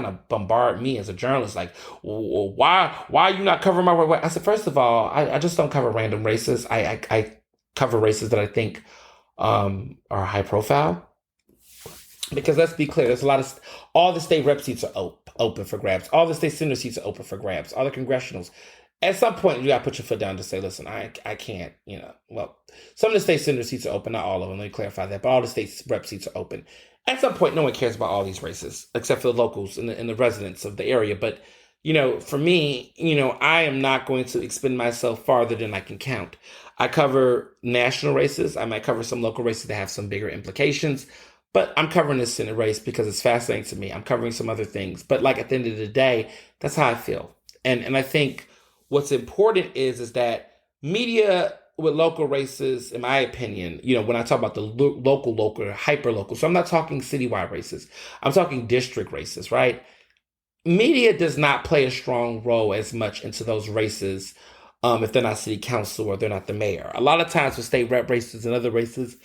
to bombard me as a journalist, like, why are you not covering my work? I said, first of all, I just don't cover random races. I cover races that I think are high profile. Because let's be clear, there's all the state rep seats are open for grabs. All the state senator seats are open for grabs. All the congressionals. At some point, you got to put your foot down to say, listen, I can't, well, some of the state senator seats are open, not all of them. Let me clarify that. But all the state rep seats are open. At some point, no one cares about all these races, except for the locals and the residents of the area. But, for me, I am not going to expend myself farther than I can count. I cover national races. I might cover some local races that have some bigger implications. But I'm covering this Senate race because it's fascinating to me. I'm covering some other things. But at the end of the day, that's how I feel. And I think what's important is that media with local races, in my opinion, when I talk about the local, or hyper local, so I'm not talking citywide races. I'm talking district races, right? Media does not play a strong role as much into those races if they're not city council or they're not the mayor. A lot of times with state rep races and other races,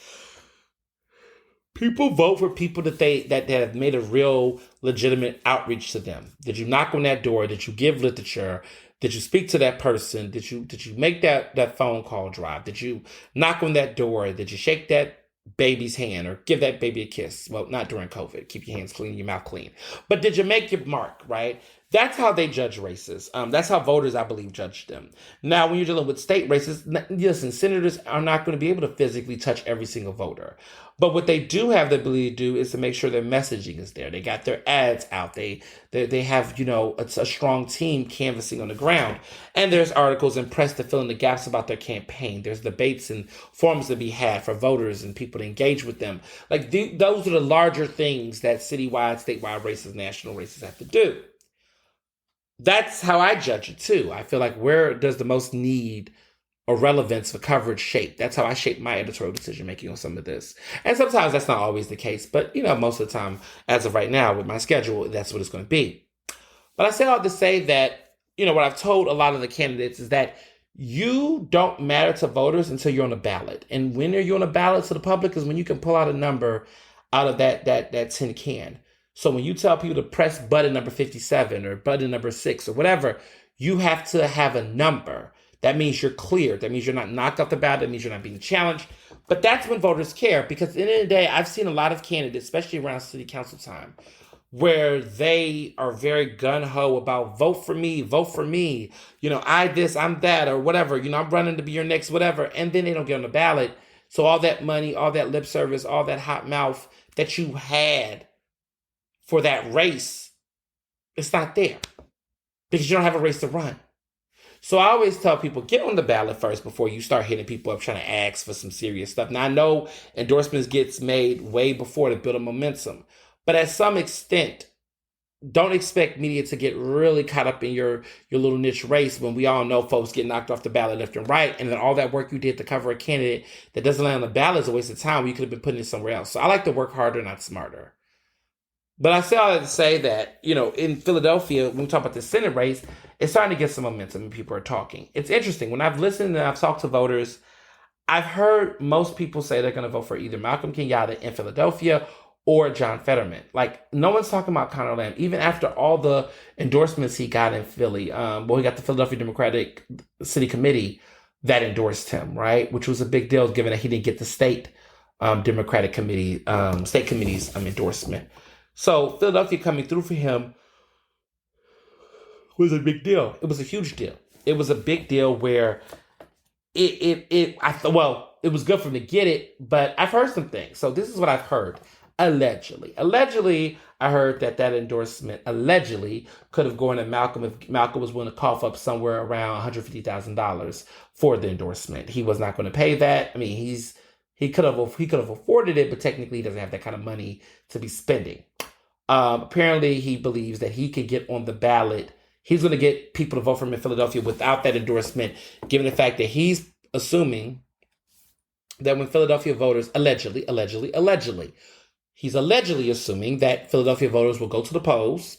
people vote for people that have made a real legitimate outreach to them. Did you knock on that door? Did you give literature? Did you speak to that person? Did you make that phone call drive? Did you knock on that door? Did you shake that baby's hand or give that baby a kiss? Well, not during COVID. Keep your hands clean, your mouth clean. But did you make your mark, right? That's how they judge races. That's how voters, I believe, judge them. Now, when you're dealing with state races, listen, senators are not going to be able to physically touch every single voter. But what they do have the ability to do is to make sure their messaging is there. They got their ads out. They have, it's a strong team canvassing on the ground. And there's articles and press to fill in the gaps about their campaign. There's debates and forums to be had for voters and people to engage with them. Those are the larger things that citywide, statewide races, national races have to do. That's how I judge it too. I feel like where does the most need or relevance for coverage shape? That's how I shape my editorial decision making on some of this. And sometimes that's not always the case, but most of the time, as of right now, with my schedule, that's what it's going to be. But I say all to say that, what I've told a lot of the candidates is that you don't matter to voters until you're on a ballot. And when are you on a ballot to the public is when you can pull out a number out of that tin can. So when you tell people to press button number 57 or button number 6 or whatever, you have to have a number. That means you're clear. That means you're not knocked off the ballot. That means you're not being challenged. But that's when voters care, because at the end of the day, I've seen a lot of candidates, especially around city council time, where they are very gun-ho about vote for me, I this, I'm that, or whatever, I'm running to be your next whatever, and then they don't get on the ballot. So all that money, all that lip service, all that hot mouth that you had for that race, it's not there because you don't have a race to run. So I always tell people, get on the ballot first before you start hitting people up trying to ask for some serious stuff. Now, I know endorsements gets made way before to build a momentum, but at some extent, don't expect media to get really caught up in your little niche race when we all know folks get knocked off the ballot left and right, and then all that work you did to cover a candidate that doesn't land on the ballot is a waste of time. You could have been putting it somewhere else. So I like to work harder, not smarter. But I say all that to say that, in Philadelphia, when we talk about the Senate race, it's starting to get some momentum and people are talking. It's interesting. When I've listened and I've talked to voters, I've heard most people say they're going to vote for either Malcolm Kenyatta in Philadelphia or John Fetterman. No one's talking about Conor Lamb, even after all the endorsements he got in Philly. He got the Philadelphia Democratic City Committee that endorsed him, right? Which was a big deal given that he didn't get the state Democratic Committee, state committee's endorsement. So Philadelphia coming through for him was a big deal. It was a huge deal. It was a big deal where it was good for him to get it, but I've heard some things. So this is what I've heard. Allegedly, I heard that endorsement allegedly could have gone to Malcolm if Malcolm was willing to cough up somewhere around $150,000 for the endorsement. He was not going to pay that. I mean, he could have afforded it, but technically he doesn't have that kind of money to be spending. Apparently, he believes that he could get on the ballot. He's going to get people to vote for him in Philadelphia without that endorsement, given the fact that he's assuming that when Philadelphia voters allegedly, he's allegedly assuming that Philadelphia voters will go to the polls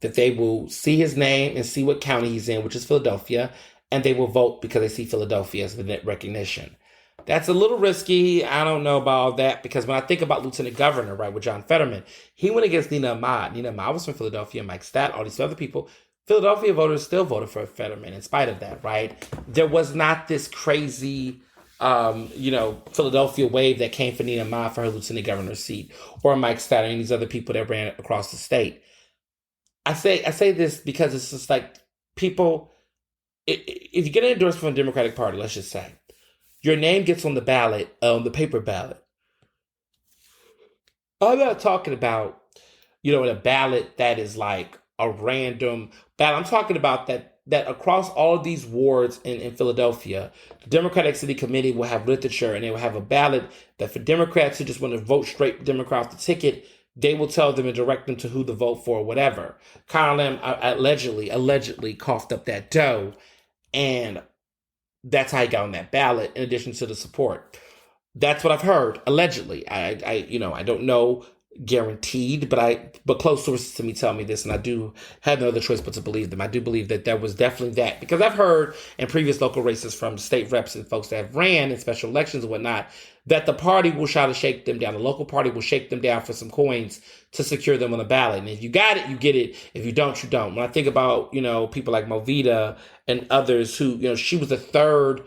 that they will see his name and see what county he's in, which is Philadelphia, and they will vote because they see Philadelphia as the net recognition. That's a little risky. I don't know about all that because when I think about Lieutenant Governor, right, with John Fetterman, he went against Nina Ahmad. Nina Ahmad was from Philadelphia, Mike Stott, all these other people. Philadelphia voters still voted for Fetterman in spite of that, right? There was not this crazy, Philadelphia wave that came for Nina Ahmad for her Lieutenant Governor's seat, or Mike Stott and these other people that ran across the state. I say this because it's just like people, if you get an endorsement from the Democratic Party, let's just say, your name gets on the ballot, the paper ballot. I'm not talking about, a ballot that is like a random ballot. I'm talking about that across all of these wards in Philadelphia, the Democratic City Committee will have literature and they will have a ballot that for Democrats who just want to vote straight Democrat off the ticket, they will tell them and direct them to who to vote for or whatever. Kyle Lamb allegedly coughed up that dough, and that's how he got on that ballot in addition to the support. That's what I've heard, allegedly. I don't know guaranteed, but close sources to me tell me this, and I do have no other choice but to believe them. I do believe that there was definitely that, because I've heard in previous local races from state reps and folks that have ran in special elections and whatnot, that the party will try to shake them down. The local party will shake them down for some coins to secure them on the ballot. And if you got it, you get it. If you don't, you don't. When I think about, people like Movita and others who, she was the third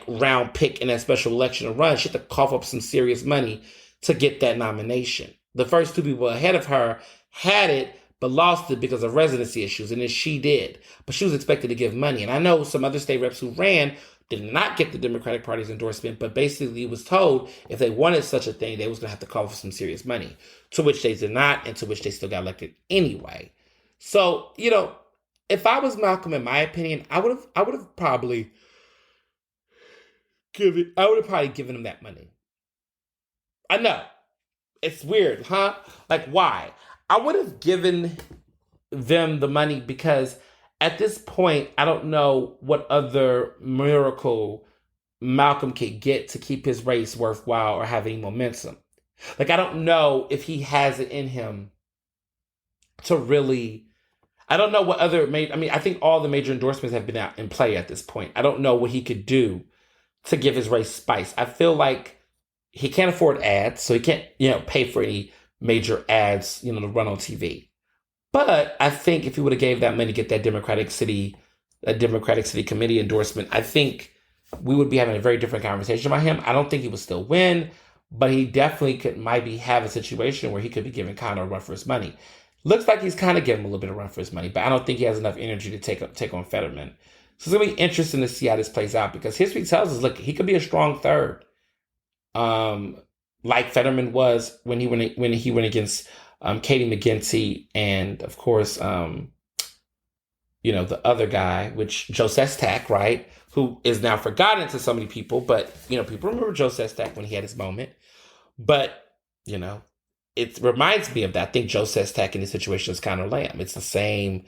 round pick in that special election to run, she had to cough up some serious money to get that nomination. The first two people ahead of her had it, but lost it because of residency issues, and then she did. But she was expected to give money. And I know some other state reps who ran did not get the Democratic Party's endorsement, but basically was told if they wanted such a thing, they was going to have to call for some serious money, to which they did not, and to which they still got elected anyway. So, if I was Malcolm, in my opinion, I would have probably given him that money. I know. It's weird, huh? Why? I would have given them the money because at this point, I don't know what other miracle Malcolm could get to keep his race worthwhile or have any momentum. I don't know if he has it in him to really... I don't know what other... I think all the major endorsements have been out in play at this point. I don't know what he could do to give his race spice. I feel like he can't afford ads, so he can't, pay for any major ads, to run on TV. But I think if he would have gave that money to get that Democratic City Committee endorsement, I think we would be having a very different conversation about him. I don't think he would still win, but he definitely might have a situation where he could be giving Connor a run for his money. Looks like he's kind of giving him a little bit of run for his money, but I don't think he has enough energy to take on Fetterman. So it's going to be interesting to see how this plays out, because history tells us, look, he could be a strong third. Like Fetterman was when he went against Katie McGinty and, of course, the other guy, which Joe Sestak, right, who is now forgotten to so many people, but, people remember Joe Sestak when he had his moment. But, it reminds me of that. I think Joe Sestak in this situation is Connor Lamb. It's the same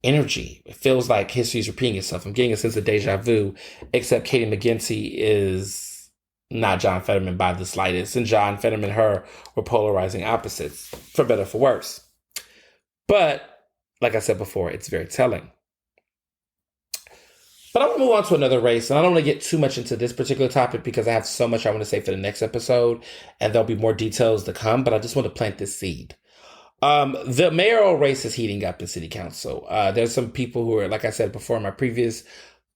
energy. It feels like history is repeating itself. I'm getting a sense of deja vu, except Katie McGinty is not John Fetterman by the slightest, and John Fetterman and her were polarizing opposites, for better or for worse. But, like I said before, it's very telling. But I want to move on to another race, and I don't want to get too much into this particular topic because I have so much I want to say for the next episode, and there'll be more details to come, but I just want to plant this seed. The mayoral race is heating up in City Council. There's some people who are, like I said before in my previous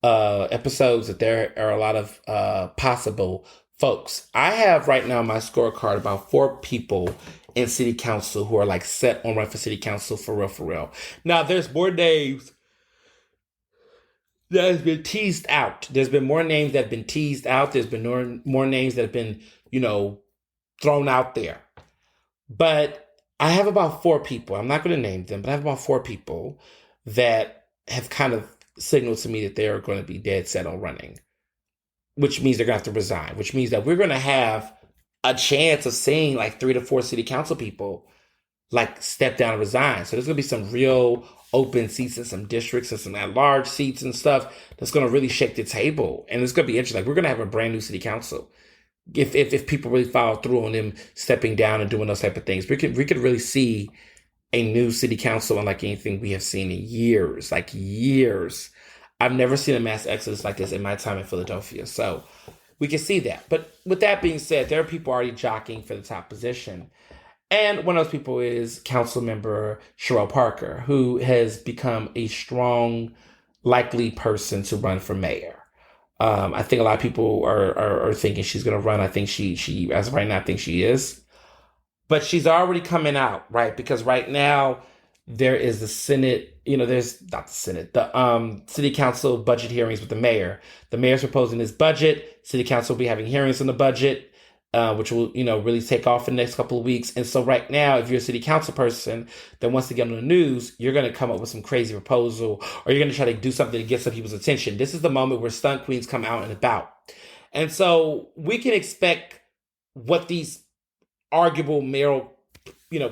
episodes, that there are a lot of possible folks. I have right now on my scorecard about 4 people in City Council who are set on run for City Council for real. Now, there's more names that has been teased out. There's been more names that have been teased out. There's been more names that have been, thrown out there. But I have about 4 people. I'm not going to name them, but I have about 4 people that have kind of signaled to me that they're going to be dead set on running, which means they're going to have to resign, which means that we're going to have a chance of seeing 3 to 4 City Council people step down and resign. So there's going to be some real open seats in some districts and some at-large seats and stuff that's going to really shake the table. And it's going to be interesting. We're going to have a brand new City Council. If people really follow through on them stepping down and doing those type of things, we could really see a new city council unlike anything we have seen in years, like years. I've never seen a mass exodus like this in my time in Philadelphia. So we can see that. But with that being said, there are people already jockeying for the top position. And one of those people is council member Sherelle Parker, who has become a strong, likely person to run for mayor. I think a lot of people are thinking she's going to run. I think she as of right now, I think she is. But she's already coming out, right? Because right now there is the Senate, there's not the Senate, the city council budget hearings with the mayor. The mayor's proposing this budget. City council will be having hearings on the budget, which will, really take off in the next couple of weeks. And so right now, if you're a city council person that wants to get on the news, you're going to come up with some crazy proposal, or you're going to try to do something to get some people's attention. This is the moment where stunt queens come out and about. And so we can expect what these arguable mayoral,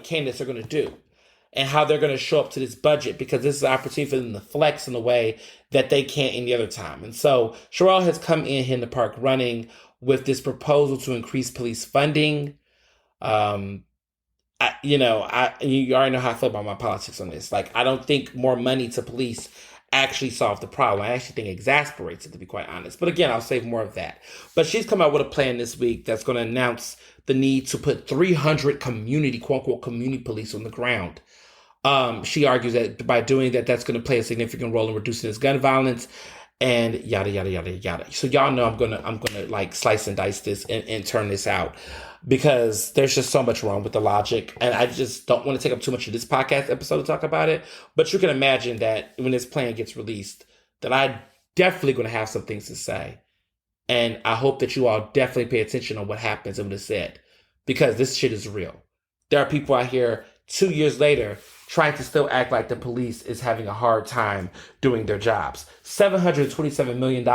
candidates are going to do and how they're going to show up to this budget, because this is an opportunity for them to flex in a way that they can't any other time. And so Sherelle has come in here in the park running with this proposal to increase police funding. You already know how I feel about my politics on this. Like, I don't think more money to police actually solve the problem. I actually think it exasperates it, to be quite honest. But again, I'll save more of that. But she's come out with a plan this week that's going to announce the need to put 300 community, quote unquote, community police on the ground. She argues that by doing that, that's going to play a significant role in reducing this gun violence, and yada yada yada yada. So y'all know I'm gonna like slice and dice this and turn this out, because there's just so much wrong with the logic, and I just don't want to take up too much of this podcast episode to talk about it. But you can imagine that when this plan gets released, that I definitely going to have some things to say, and I hope that you all definitely pay attention on what happens when it's said, because this shit is real. There are people out here 2 years later trying to still act like the police is having a hard time doing their jobs. $727 million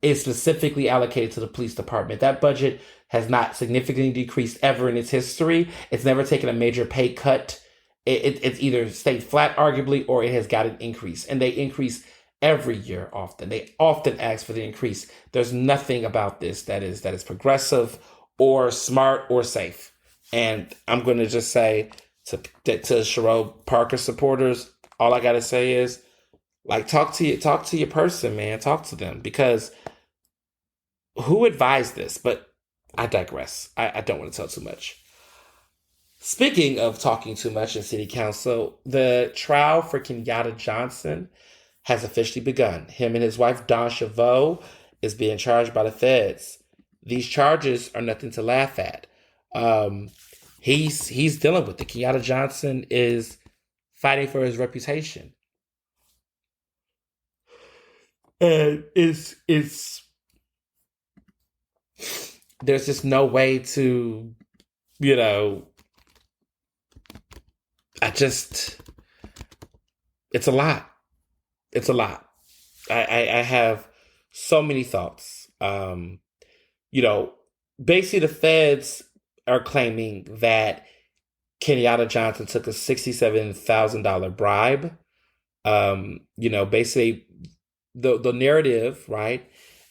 is specifically allocated to the police department. That budget has not significantly decreased ever in its history. It's never taken a major pay cut. It's either stayed flat, arguably, or it has got an increase. And they increase every year often. They often ask for the increase. There's nothing about this that is progressive or smart or safe. And I'm going to just say, to Sherelle Parker supporters, all I gotta say is, like, talk to your person, man. Talk to them, because who advised this? But I digress. I don't want to tell too much. Speaking of talking too much in city council, the trial for Kenyatta Johnson has officially begun. Him and his wife, Dawn Chavot, is being charged by the feds. These charges are nothing to laugh at. He's dealing with it. Kenyatta Johnson is fighting for his reputation. And it's there's just no way to, it's a lot. It's a lot. I have so many thoughts. Basically the feds are claiming that Kenyatta Johnson took a $67,000 bribe. Basically the narrative, right,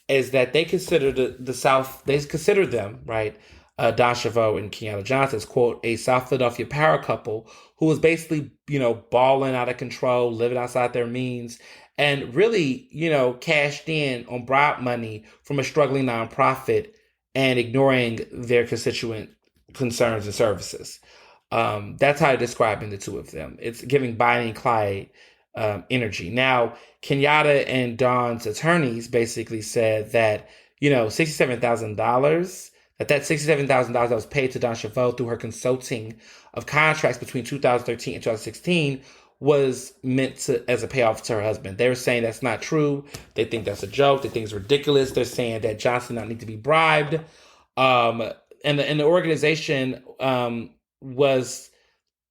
is that they consider the South, they consider them, right, Dawn Chavot and Kenyatta Johnson as, quote, a South Philadelphia power couple who was basically, balling out of control, living outside their means, and really, cashed in on bribe money from a struggling nonprofit and ignoring their constituent concerns and services. That's how they're describing the two of them. It's giving Bonnie and Clyde energy. Now, Kenyatta and Dawn's attorneys basically said that, $67,000, that $67,000 that was paid to Dawn Chavot through her consulting of contracts between 2013 and 2016 was meant as a payoff to her husband. They were saying that's not true. They think that's a joke. They think it's ridiculous. They're saying that Johnson not need to be bribed. And the organization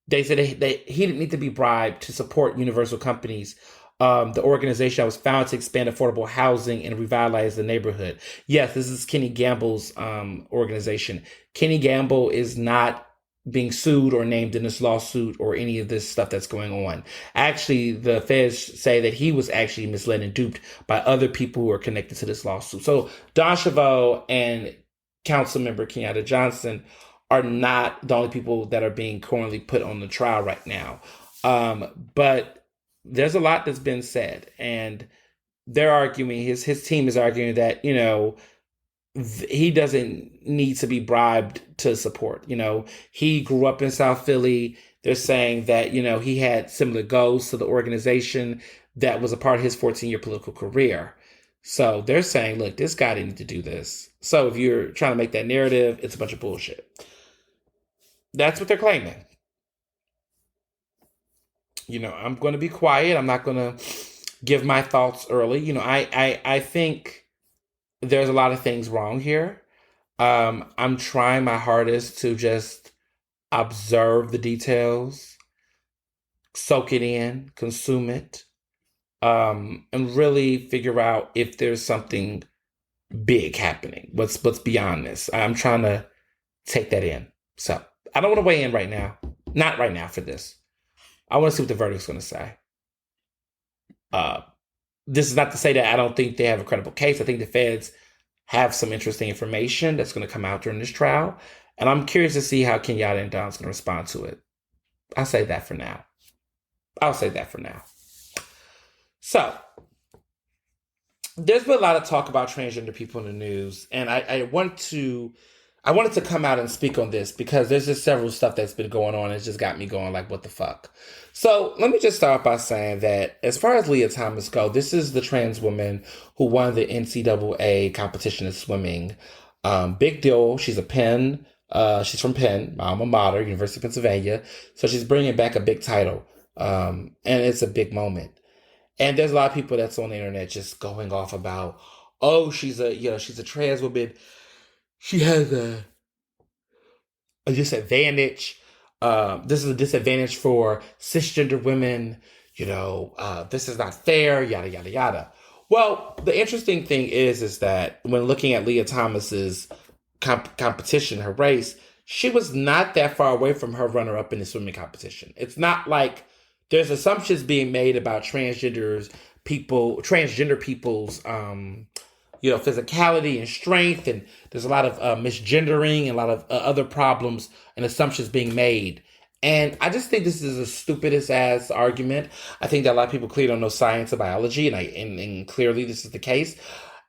they said he didn't need to be bribed to support universal companies. The organization that was founded to expand affordable housing and revitalize the neighborhood. Yes, this is Kenny Gamble's organization. Kenny Gamble is not being sued or named in this lawsuit or any of this stuff that's going on. Actually, the feds say that he was actually misled and duped by other people who are connected to this lawsuit. So Dawn Chavot and Councilmember Kenyatta Johnson are not the only people that are being currently put on the trial right now. But there's a lot that's been said, and they're arguing, his team is arguing that, he doesn't need to be bribed to support. He grew up in South Philly. They're saying that, he had similar goals to the organization that was a part of his 14-year political career. So they're saying, look, this guy didn't need to do this. So if you're trying to make that narrative, it's a bunch of bullshit. That's what they're claiming. I'm going to be quiet. I'm not going to give my thoughts early. I think there's a lot of things wrong here. I'm trying my hardest to just observe the details, soak it in, consume it, and really figure out if there's something big happening. What's beyond this? I'm trying to take that in. So I don't want to weigh in right now. Not right now for this. I want to see what the verdict's going to say. This is not to say that I don't think they have a credible case. I think the feds have some interesting information that's going to come out during this trial. And I'm curious to see how Kenyatta and Don's going to respond to it. I'll say that for now. So, there's been a lot of talk about transgender people in the news. And I wanted to come out and speak on this because there's just several stuff that's been going on. It's just got me going like, what the fuck? So let me just start by saying that as far as Leah Thomas go, this is the trans woman who won the NCAA competition in swimming. Big deal. She's a Penn. She's from Penn, my alma mater, University of Pennsylvania. So she's bringing back a big title. And it's a big moment. And there's a lot of people that's on the internet just going off about, oh, she's a trans woman. She has a disadvantage. This is a disadvantage for cisgender women. This is not fair, yada, yada, yada. Well, the interesting thing is that when looking at Leah Thomas's competition, her race, she was not that far away from her runner-up in the swimming competition. It's not like there's assumptions being made about transgender people's physicality and strength, and there's a lot of misgendering and a lot of other problems and assumptions being made. And I just think this is the stupidest ass argument. I think that a lot of people clearly don't know science or biology, and clearly this is the case.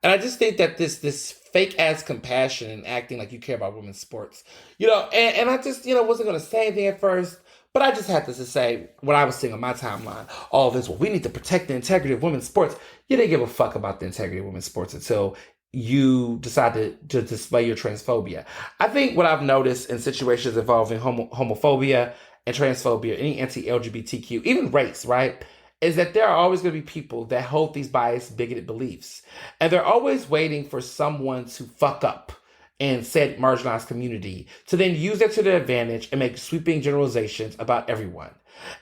And I just think that this fake ass compassion and acting like you care about women's sports, and I just, wasn't going to say anything at first, but I just had to say what I was seeing on my timeline. All this, well, we need to protect the integrity of women's sports. You didn't give a fuck about the integrity of women's sports until you decided to display your transphobia. I think what I've noticed in situations involving homophobia and transphobia, any anti-LGBTQ, even race, right, is that there are always going to be people that hold these biased, bigoted beliefs. And they're always waiting for someone to fuck up in said marginalized community to then use that to their advantage and make sweeping generalizations about everyone.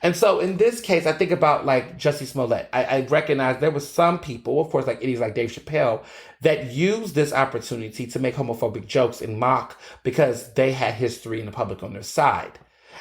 And so in this case, I think about like Jussie Smollett. I recognize there was some people, of course, like idiots like Dave Chappelle, that used this opportunity to make homophobic jokes and mock because they had history in the public on their side.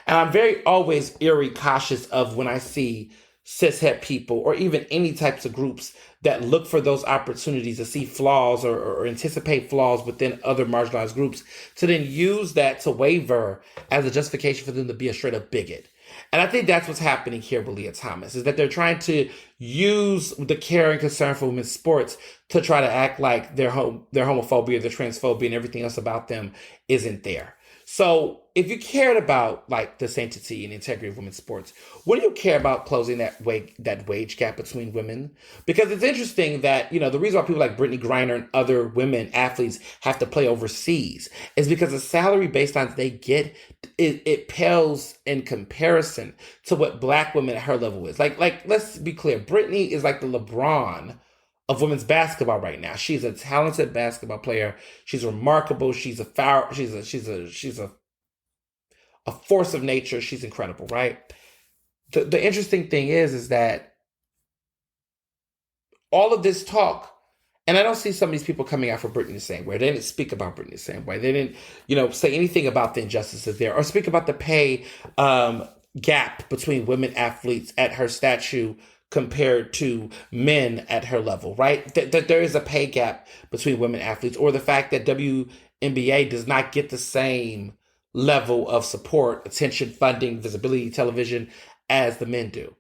And I'm very always eerie cautious of when I see cishet people or even any types of groups that look for those opportunities to see flaws or anticipate flaws within other marginalized groups to then use that to waver as a justification for them to be a straight up bigot. And I think that's what's happening here with Leah Thomas, is that they're trying to use the care and concern for women's sports to try to act like their homophobia, their transphobia, and everything else about them isn't there. So if you cared about like the sanctity and integrity of women's sports, wouldn't you care about closing that wage gap between women? Because it's interesting that, the reason why people like Brittany Griner and other women athletes have to play overseas is because the salary baseline they get, it pales in comparison to what black women at her level is. Like let's be clear, Brittany is like the LeBron of women's basketball right now. She's a talented basketball player. She's remarkable. She's a force of nature. She's incredible, right? The interesting thing is that all of this talk, and I don't see some of these people coming out for Brittany the same way. They didn't speak about Brittany the same way. They didn't, say anything about the injustices there or speak about the pay gap between women athletes at her statue compared to men at her level, right? That there is a pay gap between women athletes, or the fact that WNBA does not get the same level of support, attention, funding, visibility, television as the men do.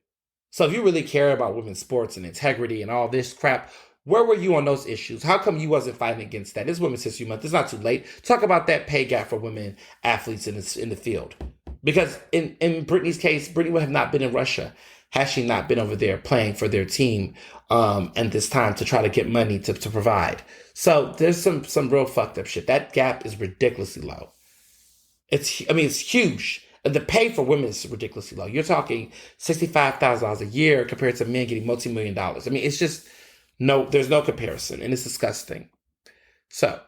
So if you really care about women's sports and integrity and all this crap, where were you on those issues? How come you wasn't fighting against that? It's Women's History Month. It's not too late. Talk about that pay gap for women athletes in the field. Because in Brittany's case, Brittany would have not been in Russia had she not been over there playing for their team and this time to try to get money to provide. So there's some real fucked up shit. That gap is ridiculously low. It's huge. The pay for women is ridiculously low. You're talking $65,000 a year compared to men getting multi-million dollars. I mean, it's just there's no comparison, and it's disgusting. So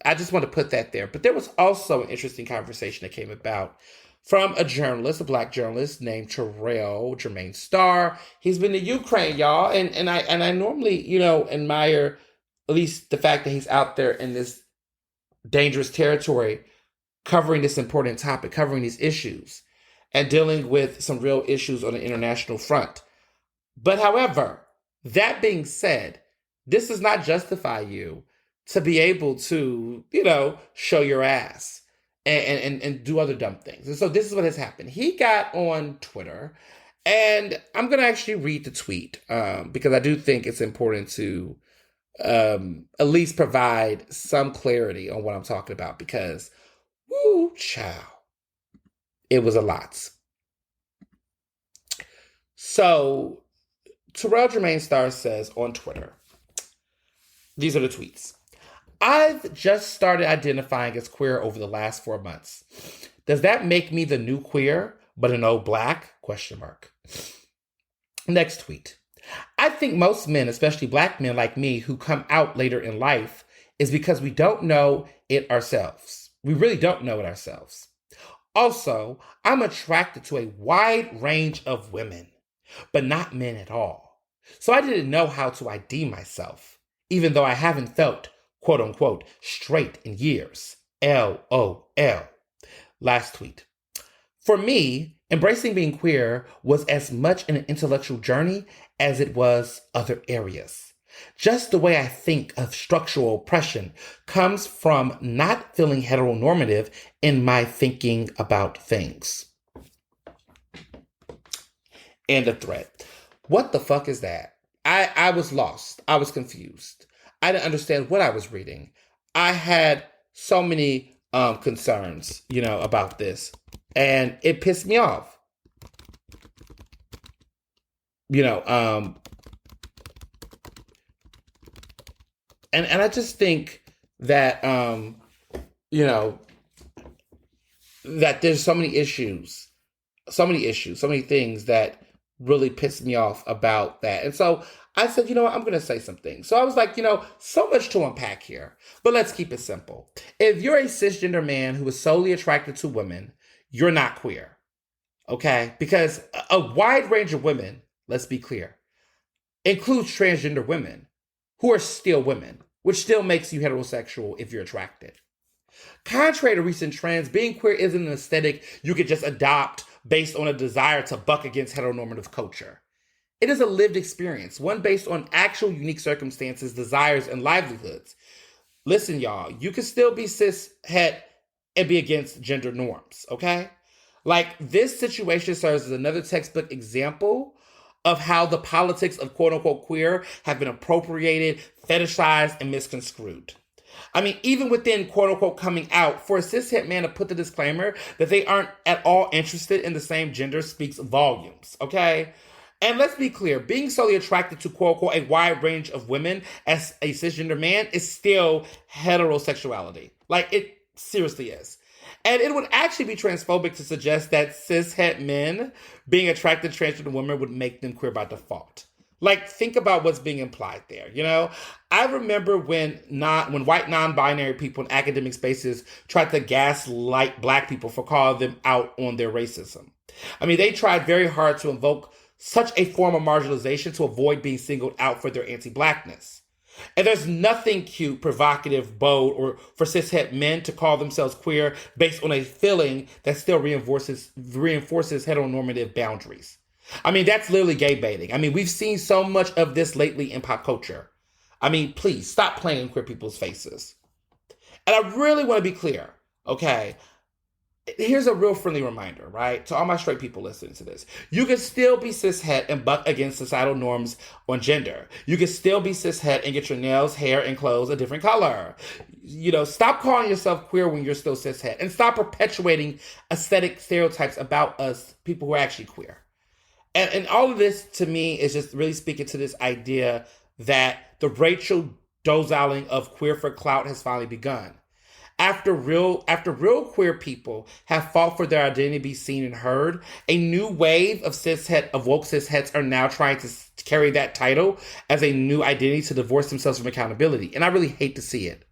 I just want to put that there. But there was also an interesting conversation that came about from a journalist, a Black journalist named Terrell Jermaine Starr. He's been to Ukraine, y'all, and I normally, admire at least the fact that he's out there in this dangerous territory covering this important topic, covering these issues, and dealing with some real issues on the international front. But however, that being said, this does not justify you to be able to, show your ass and do other dumb things. And so this is what has happened. He got on Twitter, and I'm going to actually read the tweet because I do think it's important to at least provide some clarity on what I'm talking about because woo, child. It was a lot. So, Terrell Jermaine Starr says on Twitter, these are the tweets. I've just started identifying as queer over the last 4 months. Does that make me the new queer, but an old Black? ? Next tweet. I think most men, especially Black men like me, who come out later in life is because we don't know it ourselves. We really don't know it ourselves. Also, I'm attracted to a wide range of women, but not men at all. So I didn't know how to ID myself, even though I haven't felt, quote unquote, straight in years. LOL. Last tweet. For me, embracing being queer was as much an intellectual journey as it was other areas. Just the way I think of structural oppression comes from not feeling heteronormative in my thinking about things. End of thread. What the fuck is that? I was lost. I was confused. I didn't understand what I was reading. I had so many concerns, about this. And it pissed me off. And I just think that, that there's so many issues, so many things that really pissed me off about that. And so I said, I'm going to say something. So I was like, so much to unpack here, but let's keep it simple. If you're a cisgender man who is solely attracted to women, you're not queer, okay? Because a wide range of women, let's be clear, includes transgender women who are still women, which still makes you heterosexual if you're attracted. Contrary to recent trends, being queer isn't an aesthetic you could just adopt based on a desire to buck against heteronormative culture. It is a lived experience, one based on actual unique circumstances, desires, and livelihoods. Listen, y'all, you can still be cis, het, and be against gender norms, okay? Like, this situation serves as another textbook example of how the politics of quote-unquote queer have been appropriated, fetishized, and misconstrued. I mean, even within quote-unquote coming out, for a cishet man to put the disclaimer that they aren't at all interested in the same gender speaks volumes, okay? And let's be clear, being solely attracted to quote-unquote a wide range of women as a cisgender man is still heterosexuality. Like, it seriously is. And it would actually be transphobic to suggest that cishet men being attracted to transgender women would make them queer by default. Like, think about what's being implied there, I remember when white non-binary people in academic spaces tried to gaslight Black people for calling them out on their racism. I mean, they tried very hard to invoke such a form of marginalization to avoid being singled out for their anti-Blackness. And there's nothing cute, provocative, bold, or for cishet men to call themselves queer based on a feeling that still reinforces heteronormative boundaries. I mean, that's literally gay baiting. I mean, we've seen so much of this lately in pop culture. I mean, please stop playing in queer people's faces. And I really want to be clear, okay? here's a real friendly reminder, right? To all my straight people listening to this. You can still be cishet and buck against societal norms on gender. You can still be cishet and get your nails, hair, and clothes a different color. Stop calling yourself queer when you're still cishet, and stop perpetuating aesthetic stereotypes about us, people who are actually queer. And all of this, to me, is just really speaking to this idea that the Rachel Dozaling of queer for clout has finally begun. After real queer people have fought for their identity to be seen and heard, a new wave of woke cishets are now trying to carry that title as a new identity to divorce themselves from accountability. And I really hate to see it.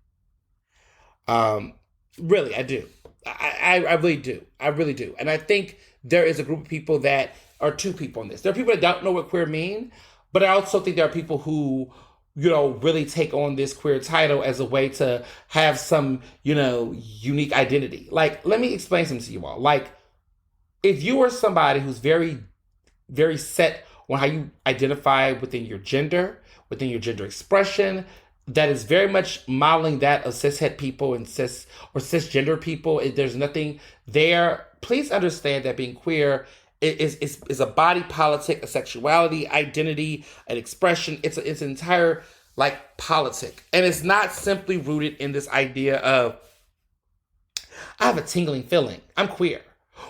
Really, I do. I really do. I really do. And I think there is a group of people that are two people in this. There are people that don't know what queer mean, but I also think there are people who really take on this queer title as a way to have some, unique identity. Like, let me explain something to you all. Like, if you are somebody who's very, very set on how you identify within your gender expression, that is very much modeling that of cishet people and cisgender people, there's nothing there. Please understand that being queer is a body politic, a sexuality, identity, an expression. It's an entire politic. And it's not simply rooted in this idea of, I have a tingling feeling, I'm queer.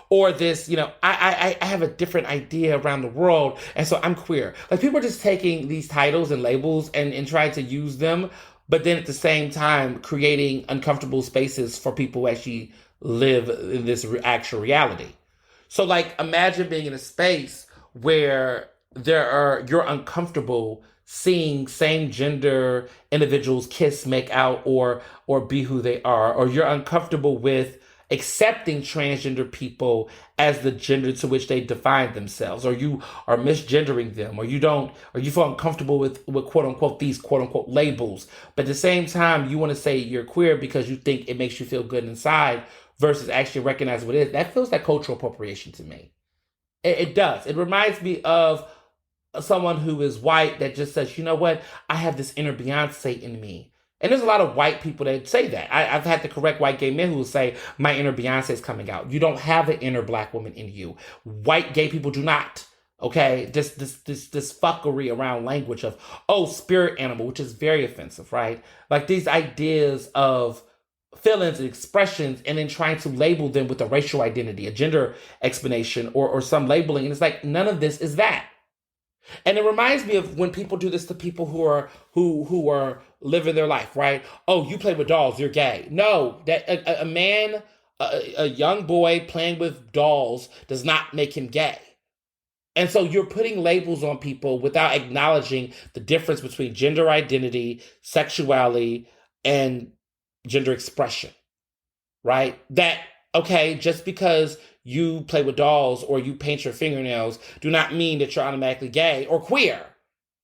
Or this, I have a different idea around the world, and so I'm queer. Like, people are just taking these titles and labels and trying to use them, but then at the same time creating uncomfortable spaces for people who actually live in this actual reality. So, imagine being in a space where you're uncomfortable seeing same gender individuals kiss, make out, or be who they are, or you're uncomfortable with accepting transgender people as the gender to which they define themselves, or you are misgendering them, or you feel uncomfortable with quote unquote these quote unquote labels, but at the same time you want to say you're queer because you think it makes you feel good inside versus actually recognize what it is. That feels like cultural appropriation to me. It does. It reminds me of someone who is white that just says, you know what, I have this inner Beyonce in me. And there's a lot of white people that say that. I've had to correct white gay men who will say, my inner Beyonce is coming out. You don't have an inner black woman in you. White gay people do not. Okay? This fuckery around language of, spirit animal, which is very offensive, right? Like, these ideas of feelings and expressions, and then trying to label them with a racial identity, a gender explanation, or some labeling. And it's like, none of this is that. And it reminds me of when people do this to people who are living their life, right? Oh, you play with dolls, you're gay. No, that a man, a young boy playing with dolls does not make him gay. And so you're putting labels on people without acknowledging the difference between gender identity, sexuality, and gender expression, right? That, okay, just because you play with dolls or you paint your fingernails do not mean that you're automatically gay or queer.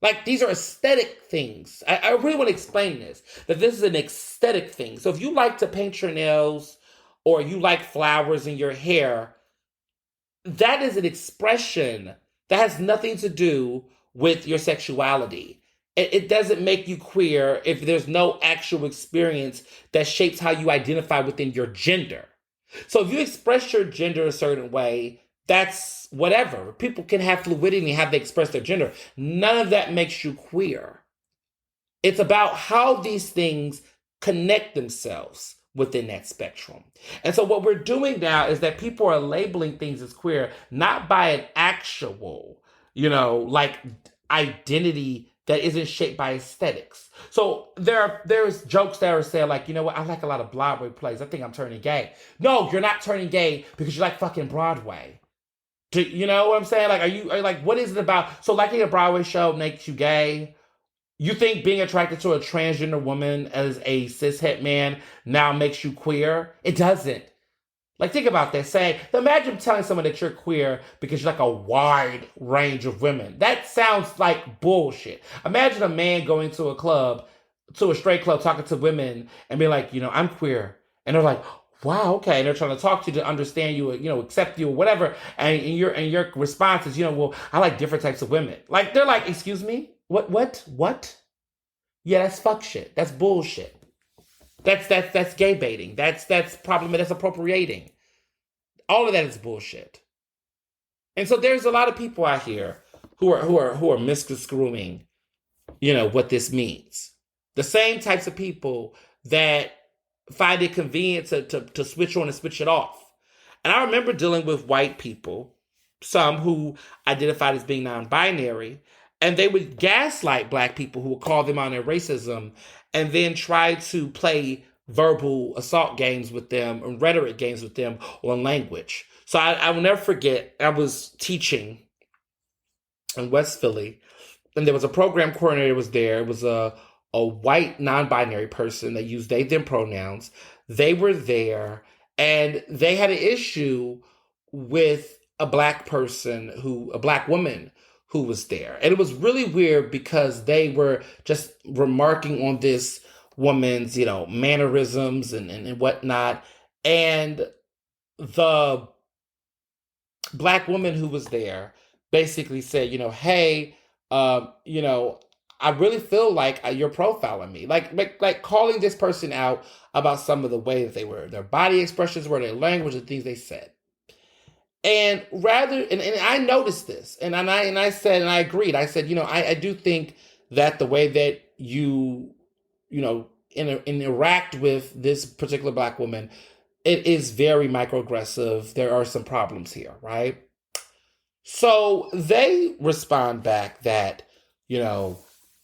Like, these are aesthetic things. I really want to explain this, that this is an aesthetic thing. So if you like to paint your nails or you like flowers in your hair, that is an expression that has nothing to do with your sexuality. It doesn't make you queer if there's no actual experience that shapes how you identify within your gender. So if you express your gender a certain way, that's whatever. People can have fluidity and have they express their gender. None of that makes you queer. It's about how these things connect themselves within that spectrum. And so what we're doing now is that people are labeling things as queer, not by an actual, identity that isn't shaped by aesthetics. So there's jokes that are saying, like, you know what, I like a lot of Broadway plays. I think I'm turning gay. No, you're not turning gay because you like fucking Broadway. You know what I'm saying? Like, are you like, what is it about? So liking a Broadway show makes you gay? You think being attracted to a transgender woman as a cishet man now makes you queer? It doesn't. Like, think about that. Imagine telling someone that you're queer because you like a wide range of women. That sounds like bullshit. Imagine a man going to a straight club, talking to women and being like, I'm queer. And they're like, wow, okay. And they're trying to talk to you to understand you, accept you or whatever. And your response is, well, I like different types of women. Like, they're like, excuse me? What? Yeah, that's fuck shit. That's bullshit. That's gay baiting. That's problematic. That's appropriating. All of that is bullshit. And so there's a lot of people out here who are misconstruing, what this means. The same types of people that find it convenient to switch on and switch it off. And I remember dealing with white people, some who identified as being non-binary, and they would gaslight black people who would call them on their racism and then try to play verbal assault games with them and rhetoric games with them on language. So I will never forget, I was teaching in West Philly, and there was a program coordinator was there. It was a white non-binary person that used they, them pronouns. They were there, and they had an issue with a black woman who was there. And it was really weird because they were just remarking on this woman's, mannerisms and whatnot. And the black woman who was there basically said, hey, I really feel like you're profiling me, like calling this person out about some of the way that they were, their body expressions were, their language, and things they said. And I noticed this, and I said, and I agreed. I said, I do think that the way that you interact with this particular black woman, it is very microaggressive. There are some problems here, right? So they respond back that,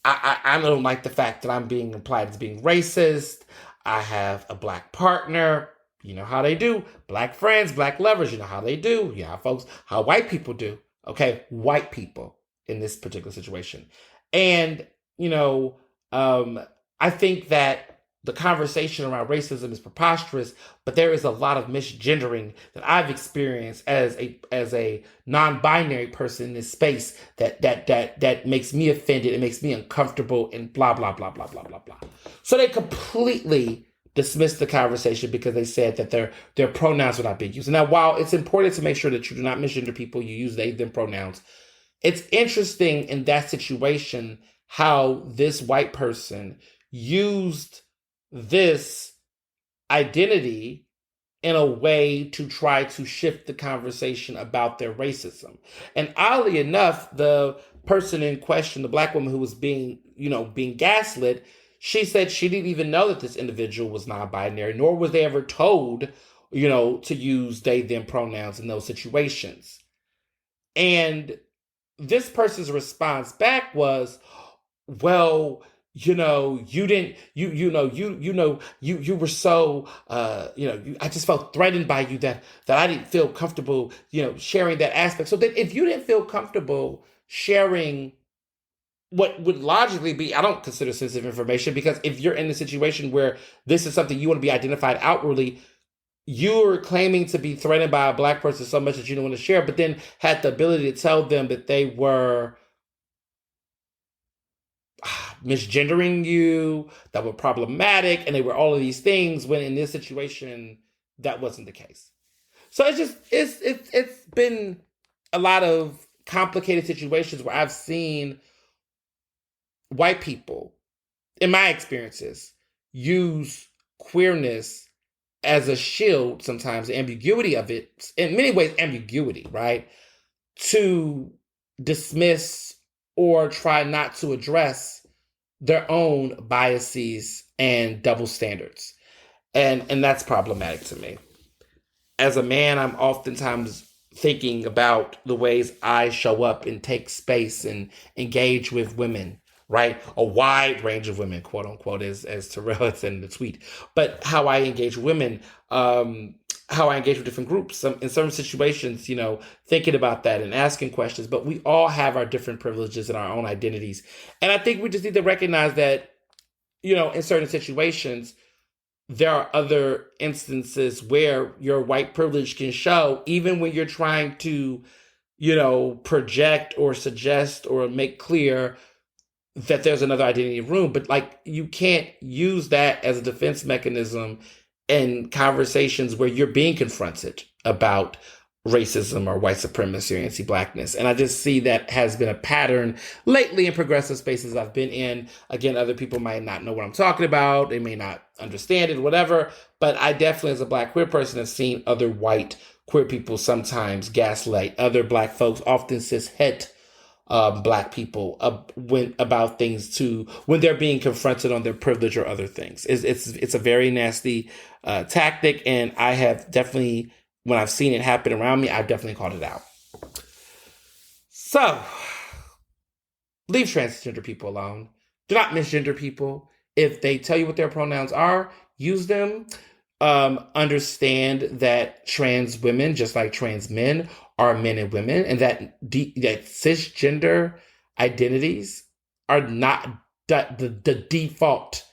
I don't like the fact that I'm being implied as being racist. I have a black partner. You know how they do. Black friends, black lovers, you know how they do. Yeah, folks, how white people do. Okay, white people in this particular situation. And, I think that the conversation around racism is preposterous, but there is a lot of misgendering that I've experienced as a non-binary person in this space that makes me offended, it makes me uncomfortable, and blah, blah, blah, blah, blah, blah, blah. So they completely dismissed the conversation because they said that their pronouns were not being used. Now, while it's important to make sure that you do not misgender people, you use they, them pronouns, it's interesting in that situation how this white person used this identity in a way to try to shift the conversation about their racism. And oddly enough, the person in question, the black woman who was being gaslit, she said she didn't even know that this individual was non-binary, nor was they ever told, to use they, them pronouns in those situations. And this person's response back was, well, you were so, I just felt threatened by you that I didn't feel comfortable, sharing that aspect. So then if you didn't feel comfortable sharing what would logically be, I don't consider sensitive information, because if you're in a situation where this is something you want to be identified outwardly, you're claiming to be threatened by a black person so much that you don't want to share, but then had the ability to tell them that they were misgendering you, that were problematic, and they were all of these things, when in this situation, that wasn't the case. So it's been a lot of complicated situations where I've seen white people, in my experiences, use queerness as a shield, sometimes the ambiguity of it, in many ways ambiguity, right, to dismiss or try not to address their own biases and double standards. And that's problematic to me. As a man, I'm oftentimes thinking about the ways I show up and take space and engage with women, right? A wide range of women, quote unquote, as Terrell said in the tweet. But how I engage women, how I engage with different groups. In some situations, thinking about that and asking questions. But we all have our different privileges and our own identities. And I think we just need to recognize that, in certain situations, there are other instances where your white privilege can show, even when you're trying to, project or suggest or make clear that there's another identity in the room. But you can't use that as a defense mechanism in conversations where you're being confronted about racism or white supremacy or anti-blackness. And I just see that has been a pattern lately in progressive spaces I've been in. Again, other people might not know what I'm talking about. They may not understand it, whatever. But I definitely, as a Black queer person, have seen other white queer people sometimes gaslight other Black folks, often cis-het Black people about things too when they're being confronted on their privilege or other things. It's a very nasty tactic, and I have definitely, when I've seen it happen around me, I've definitely called it out. So, leave transgender people alone. Do not misgender people. If they tell you what their pronouns are, use them. Understand that trans women, just like trans men, are men and women, and that cisgender identities are not the default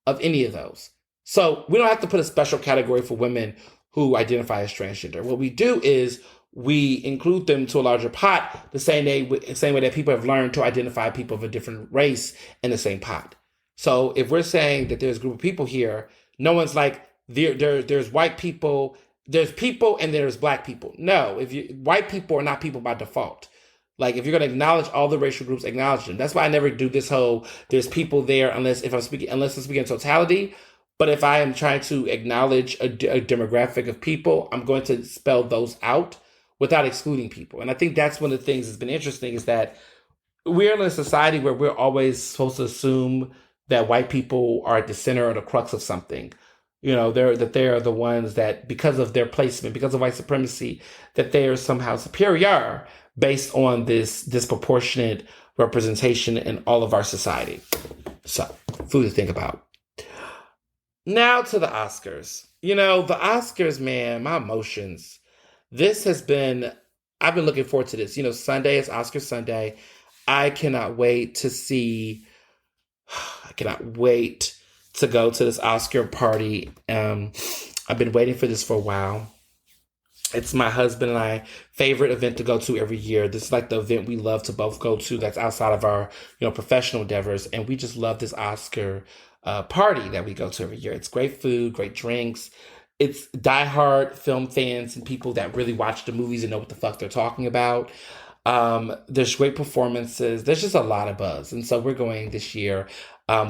of any of those. So we don't have to put a special category for women who identify as transgender. What we do is we include them to a larger pot, the same way that people have learned to identify people of a different race in the same pot. So if we're saying that there's a group of people here, no one's like, there's white people, there's people, and there's Black people. No, white people are not people by default. Like, if you're going to acknowledge all the racial groups, acknowledge them. That's why I never do this whole there's people there unless I'm speaking in totality. But if I am trying to acknowledge a demographic of people, I'm going to spell those out without excluding people. And I think that's one of the things that's been interesting, is that we're in a society where we're always supposed to assume that white people are at the center or the crux of something. You know, they are the ones that, because of their placement, because of white supremacy, that they are somehow superior based on this disproportionate representation in all of our society. So, food to think about. Now to the Oscars. You know, the Oscars, man, my emotions. I've been looking forward to this. You know, Sunday is Oscar Sunday. I cannot wait to go to this Oscar party. I've been waiting for this for a while. It's my husband and I favorite event to go to every year. This is like the event we love to both go to that's outside of our, professional endeavors. And we just love this Oscar party that we go to every year. It's great food, great drinks. It's diehard film fans and people that really watch the movies and know what the fuck they're talking about. There's great performances. There's just a lot of buzz. And so we're going this year.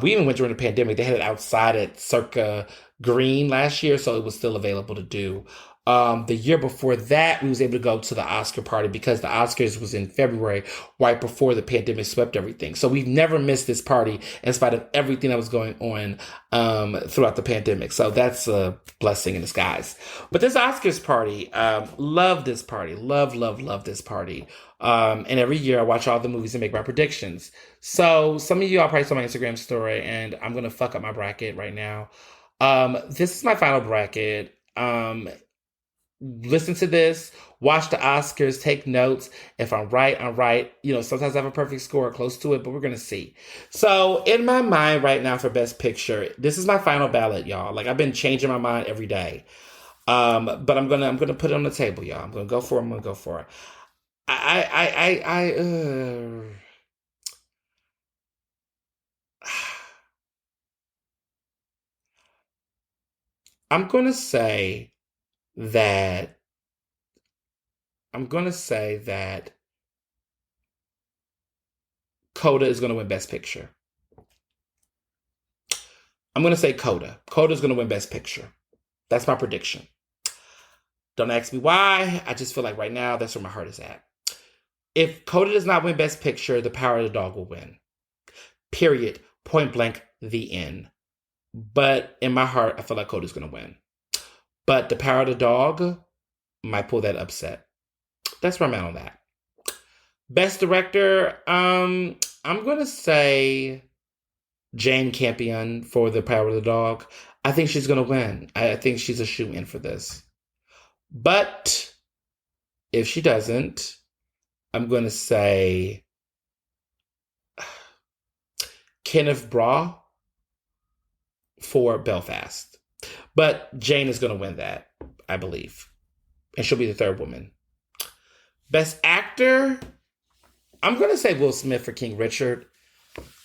We even went during the pandemic. They had it outside at Circa Green last year, so it was still available to do. The year before that, we was able to go to the Oscar party because the Oscars was in February, right before the pandemic swept everything. So we've never missed this party in spite of everything that was going on throughout the pandemic. So that's a blessing in disguise. But this Oscars party, love this party. Love this party. And every year I watch all the movies and make my predictions. So some of you all probably saw my Instagram story, and I'm going to fuck up my bracket right now. This is my final bracket. Listen to this, watch the Oscars, take notes. If I'm right, I'm right. Sometimes I have a perfect score close to it, but we're going to see. So in my mind right now for Best Picture, this is my final ballot, y'all. Like, I've been changing my mind every day. But I'm gonna put it on the table, y'all. I'm gonna go for it. I'm gonna say that Coda is gonna win Best Picture. I'm gonna say Coda. Coda's gonna win Best Picture. That's my prediction. Don't ask me why. I just feel like right now that's where my heart is at. If Coda does not win Best Picture, The Power of the Dog will win. Period. Point blank, the end. But in my heart, I feel like Coda's going to win. But The Power of the Dog might pull that upset. That's where I'm at on that. Best Director, I'm going to say Jane Campion for The Power of the Dog. I think she's going to win. I think she's a shoe-in for this. But if she doesn't, I'm going to say Kenneth Branagh for Belfast. But Jane is going to win that, I believe. And she'll be the third woman. Best Actor, I'm going to say Will Smith for King Richard.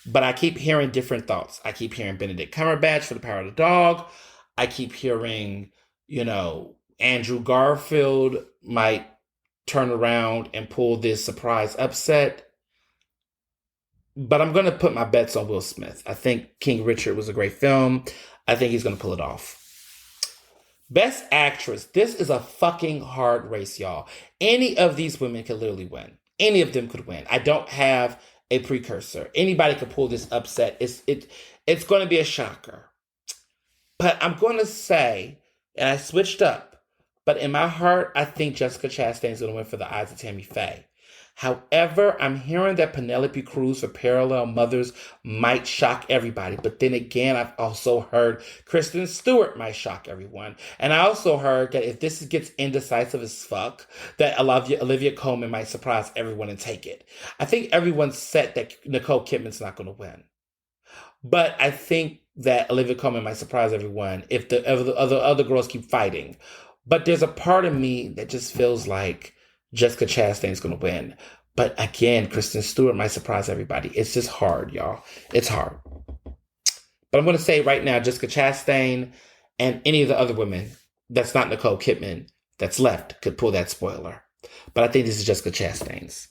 But I keep hearing different thoughts. I keep hearing Benedict Cumberbatch for The Power of the Dog. I keep hearing, Andrew Garfield might turn around and pull this surprise upset. But I'm going to put my bets on Will Smith. I think King Richard was a great film. I think he's going to pull it off. Best Actress. This is a fucking hard race, y'all. Any of these women could literally win. Any of them could win. I don't have a precursor. Anybody could pull this upset. It's going to be a shocker. But I'm going to say, and I switched up, but in my heart, I think Jessica Chastain is going to win for the eyes of Tammy Faye. However, I'm hearing that Penelope Cruz for Parallel Mothers might shock everybody. But then again, I've also heard Kristen Stewart might shock everyone. And I also heard that if this gets indecisive as fuck, that Olivia Colman might surprise everyone and take it. I think everyone's set that Nicole Kidman's not going to win. But I think that Olivia Colman might surprise everyone if the other girls keep fighting. But there's a part of me that just feels like Jessica Chastain is going to win. But again, Kristen Stewart might surprise everybody. It's just hard, y'all. It's hard. But I'm going to say right now, Jessica Chastain and any of the other women that's not Nicole Kidman that's left could pull that spoiler. But I think this is Jessica Chastain's.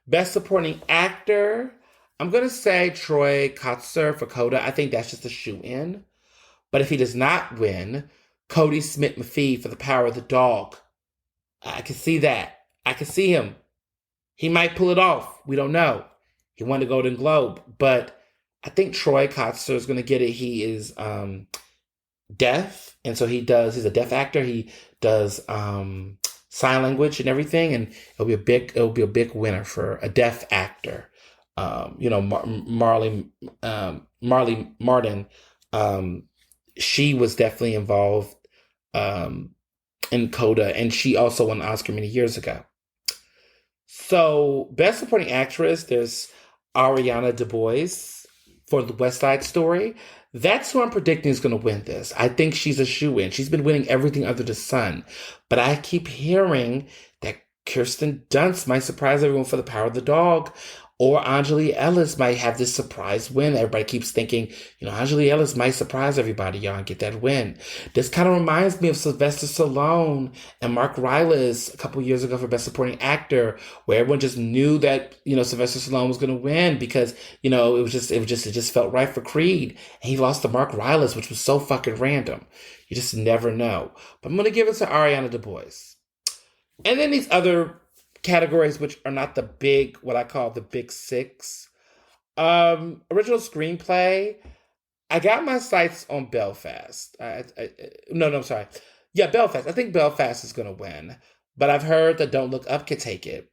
Best Supporting Actor, I'm going to say Troy Kotsur for Coda. I think that's just a shoe-in. But if he does not win, Cody Smith-McPhee for The Power of the Dog. I can see that. I can see him. He might pull it off. We don't know. He won the Golden Globe. But I think Troy Kotsur is going to get it. He is deaf. And so he's a deaf actor. He does sign language and everything. And it'll be a big winner for a deaf actor. Marley Martin, she was definitely involved in Coda, and she also won an Oscar many years ago. So, Best Supporting Actress, there's Ariana DeBose for The West Side Story. That's who I'm predicting is going to win this. I think she's a shoo-in. She's been winning everything under the sun. But I keep hearing that Kirsten Dunst might surprise everyone for The Power of the Dog. Or Anjali Ellis might have this surprise win. Everybody keeps thinking, Anjali Ellis might surprise everybody, y'all, and get that win. This kind of reminds me of Sylvester Stallone and Mark Rylance a couple years ago for Best Supporting Actor, where everyone just knew that, Sylvester Stallone was going to win because, it just felt right for Creed. And he lost to Mark Rylance, which was so fucking random. You just never know. But I'm going to give it to Ariana DeBose. And then these other categories, which are not what I call the big six. Original screenplay, I got my sights on Belfast. I'm sorry. Yeah, Belfast. I think Belfast is going to win, but I've heard that Don't Look Up could take it.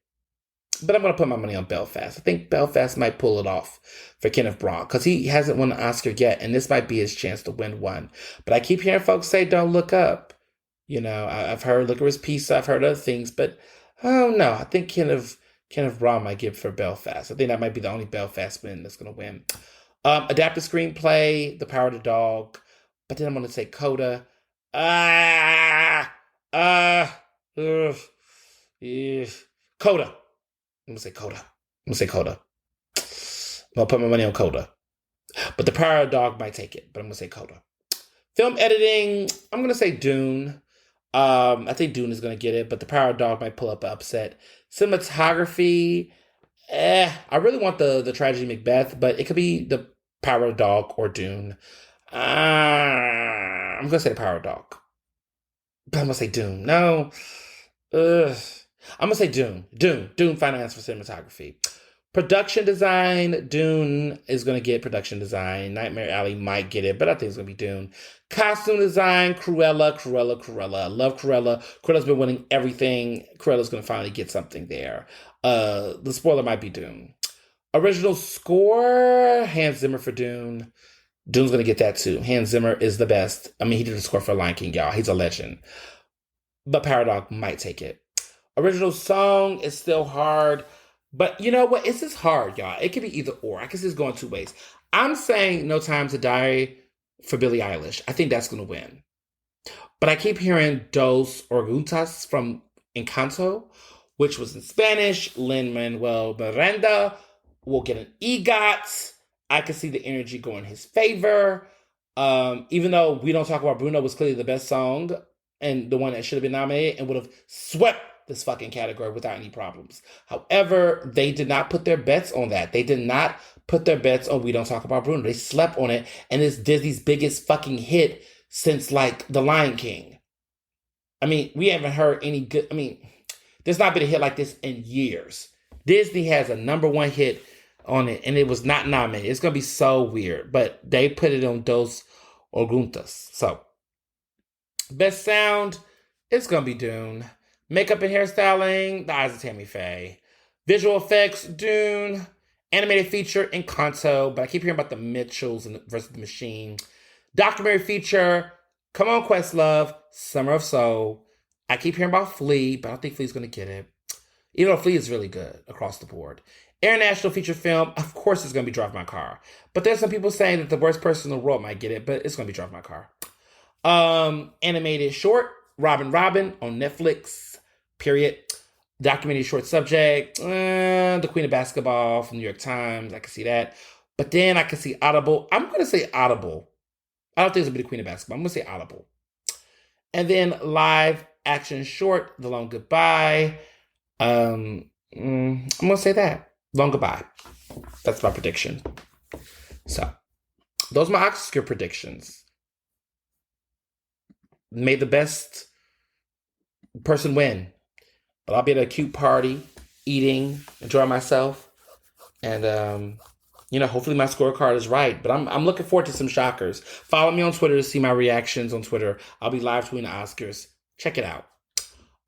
But I'm going to put my money on Belfast. I think Belfast might pull it off for Kenneth Branagh because he hasn't won an Oscar yet, and this might be his chance to win one. But I keep hearing folks say Don't Look Up. I've heard Licorice Pizza. I've heard other things, but oh no, I think Kenneth Branagh might give for Belfast. I think that might be the only Belfast win that's going to win. Adapted screenplay, The Power of the Dog. But then I'm going to say Coda. Coda. I'm going to say Coda. I'm going to put my money on Coda. But The Power of the Dog might take it, but I'm going to say Coda. Film editing, I'm going to say Dune. I think Dune is going to get it, but The Power of the Dog might pull up an upset. Cinematography, I really want the Tragedy Macbeth, but it could be The Power of the Dog or Dune. I'm going to say The Power of the Dog. But I'm going to say Dune. No. I'm going to say Dune. Dune final answer for cinematography. Production design, Dune is going to get production design. Nightmare Alley might get it, but I think it's going to be Dune. Costume design, Cruella. I love Cruella. Cruella's been winning everything. Cruella's going to finally get something there. The spoiler might be Dune. Original score, Hans Zimmer for Dune. Dune's going to get that too. Hans Zimmer is the best. I mean, he did the score for Lion King, y'all. He's a legend. But Paradox might take it. Original song is still hard. But you know what? It's just hard, y'all. It could be either or. I can see this going two ways. I'm saying No Time to Die for Billie Eilish. I think that's going to win. But I keep hearing Dos Orguntas from Encanto, which was in Spanish. Lin-Manuel Miranda will get an EGOT. I can see the energy going in his favor. Even though We Don't Talk About Bruno was clearly the best song and the one that should have been nominated and would have swept this fucking category without any problems. However, they did not put their bets on that. They did not put their bets on We Don't Talk About Bruno. They slept on it, and it's Disney's biggest fucking hit since, like, The Lion King. I mean, we haven't heard any good... I mean, there's not been a hit like this in years. Disney has a number one hit on it, and it was not nominated. It's going to be so weird, but they put it on Dos Orguntas. So, best sound, it's going to be Dune. Makeup and hairstyling, The Eyes of Tammy Faye. Visual effects, Dune. Animated feature, Encanto, but I keep hearing about the Mitchells versus the Machine. Documentary feature, Come On Questlove, Summer of Soul. I keep hearing about Flea, but I don't think Flea's going to get it. Even though Flea is really good across the board. International feature film, of course it's going to be Drive My Car. But there's some people saying that the worst person in the world might get it, but it's going to be Drive My Car. Animated short, Robin on Netflix, period. Documentary short subject, The Queen of Basketball from New York Times. I can see that. But then I can see Audible. I'm going to say Audible. I don't think it's going to be The Queen of Basketball. I'm going to say Audible. And then live action short, The Long Goodbye. I'm going to say that. Long Goodbye. That's my prediction. So, those are my Oscar predictions. May the best person win. But I'll be at a cute party, eating, enjoying myself. And, hopefully my scorecard is right. But I'm looking forward to some shockers. Follow me on Twitter to see my reactions on Twitter. I'll be live tweeting the Oscars. Check it out.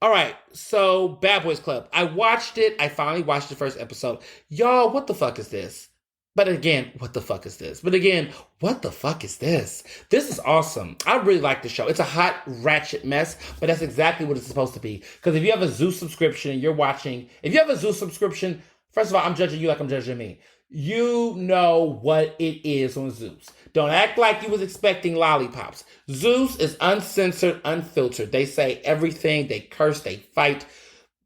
All right, so Bad Boys Club. I watched it. I finally watched the first episode. Y'all, what the fuck is this? But again, what the fuck is this? But again, what the fuck is this? This is awesome. I really like the show. It's a hot, ratchet mess, but that's exactly what it's supposed to be. Because if you have a Zeus subscription and you're watching, if you have a Zeus subscription, first of all, I'm judging you like I'm judging me. You know what it is on Zeus. Don't act like you was expecting lollipops. Zeus is uncensored, unfiltered. They say everything. They curse. They fight.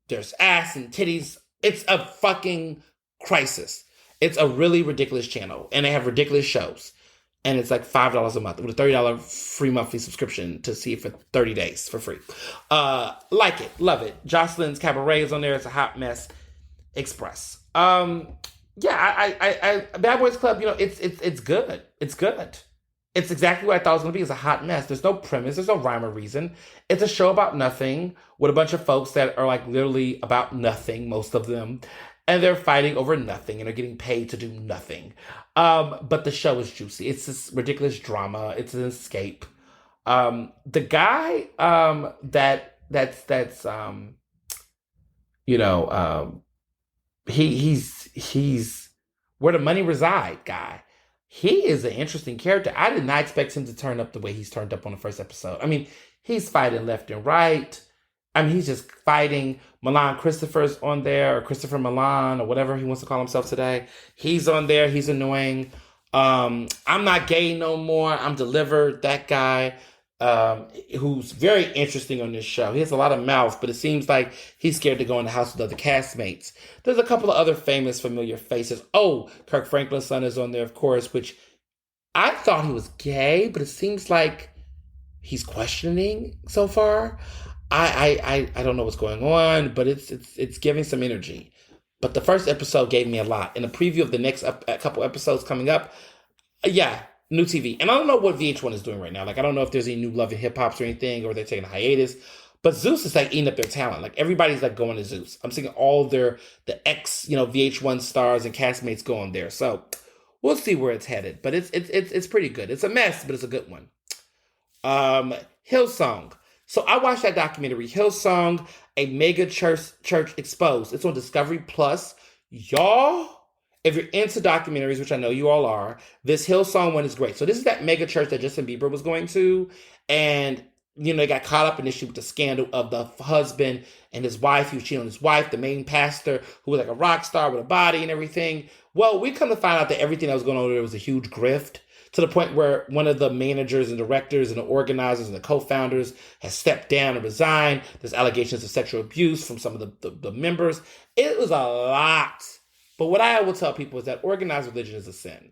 There's ass and titties. It's a fucking crisis. It's a really ridiculous channel. And they have ridiculous shows. And it's like $5 a month with a $30 free monthly subscription to see it for 30 days for free. Like it. Love it. Jocelyn's Cabaret is on there. It's a hot mess. Express. I Bad Boys Club, it's good. It's good. It's exactly what I thought it was going to be. It's a hot mess. There's no premise. There's no rhyme or reason. It's a show about nothing with a bunch of folks that are like literally about nothing, most of them. And they're fighting over nothing and are getting paid to do nothing. But the show is juicy. It's this ridiculous drama. It's an escape. The guy he's where the money reside guy. He is an interesting character. I did not expect him to turn up the way he's turned up on the first episode. I mean, he's fighting left and right. I mean, he's just fighting. Milan Christopher's on there, or Christopher Milan, or whatever he wants to call himself today. He's on there. He's annoying. I'm not gay no more. I'm delivered. That guy, who's very interesting on this show. He has a lot of mouth, but it seems like he's scared to go in the house with other castmates. There's a couple of other famous, familiar faces. Oh, Kirk Franklin's son is on there, of course, which I thought he was gay, but it seems like he's questioning so far. I don't know what's going on, but it's giving some energy. But the first episode gave me a lot. In a preview of the next couple episodes coming up, new TV. And I don't know what VH1 is doing right now. Like, I don't know if there's any new Love and Hip Hops or anything, or they're taking a hiatus. But Zeus is like eating up their talent. Like, everybody's like going to Zeus. I'm seeing all the ex, VH1 stars and castmates going there. So we'll see where it's headed. But it's pretty good. It's a mess, but it's a good one. Hillsong. So I watched that documentary, Hillsong, a mega church exposed. It's on Discovery Plus. Y'all, if you're into documentaries, which I know you all are, this Hillsong one is great. So this is that mega church that Justin Bieber was going to. And, they got caught up in this shit with the scandal of the husband and his wife. He was cheating on his wife, the main pastor, who was like a rock star with a body and everything. Well, we come to find out that everything that was going on there was a huge grift, to the point where one of the managers and directors and the organizers and the co-founders has stepped down and resigned. There's allegations of sexual abuse from some of the members. It was a lot. But what I will tell people is that organized religion is a sin.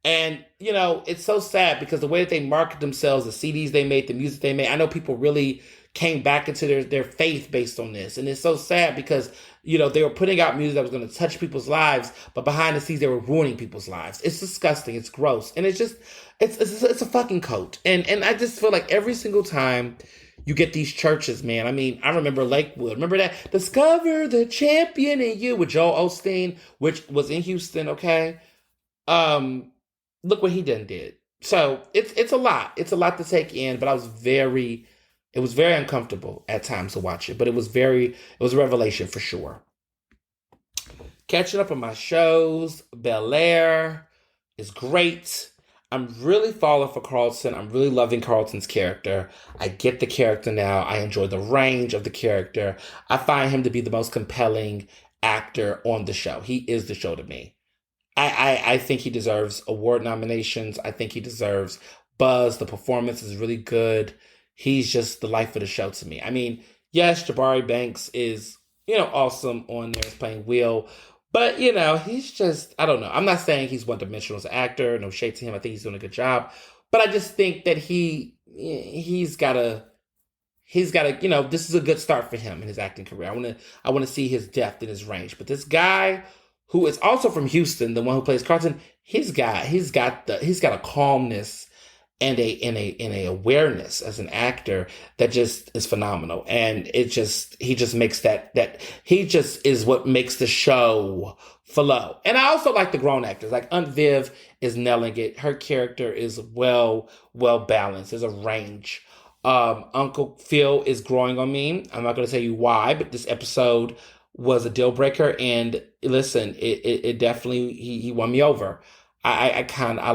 And, it's so sad because the way that they market themselves, the CDs they made, the music they made, I know people really came back into their faith based on this. And it's so sad because, they were putting out music that was going to touch people's lives, but behind the scenes, they were ruining people's lives. It's disgusting. It's gross. And it's just, it's a fucking cult. And I just feel like every single time you get these churches, man. I mean, I remember Lakewood. Remember that? Discover the champion in you with Joel Osteen, which was in Houston, okay? Look what he did. So it's a lot. It's a lot to take in, but it was very uncomfortable at times to watch it, but it was a revelation for sure. Catching up on my shows, Bel Air is great. I'm really falling for Carlton. I'm really loving Carlton's character. I get the character now. I enjoy the range of the character. I find him to be the most compelling actor on the show. He is the show to me. I think he deserves award nominations. I think he deserves buzz. The performance is really good. He's just the life of the show to me. I mean, yes, Jabari Banks is, awesome on there playing Will. But, he's just, I don't know. I'm not saying he's one-dimensional as an actor. No shade to him. I think he's doing a good job. But I just think that he's got to, this is a good start for him in his acting career. I want to see his depth and his range. But this guy who is also from Houston, the one who plays Carlton, he's got a calmness and a awareness as an actor that just is phenomenal. And he just makes that he just is what makes the show flow. And I also like the grown actors. Like Aunt Viv is nailing it. Her character is well balanced. There's a range. Uncle Phil is growing on me. I'm not going to tell you why, but this episode was a deal breaker. And listen, it definitely, he won me over. I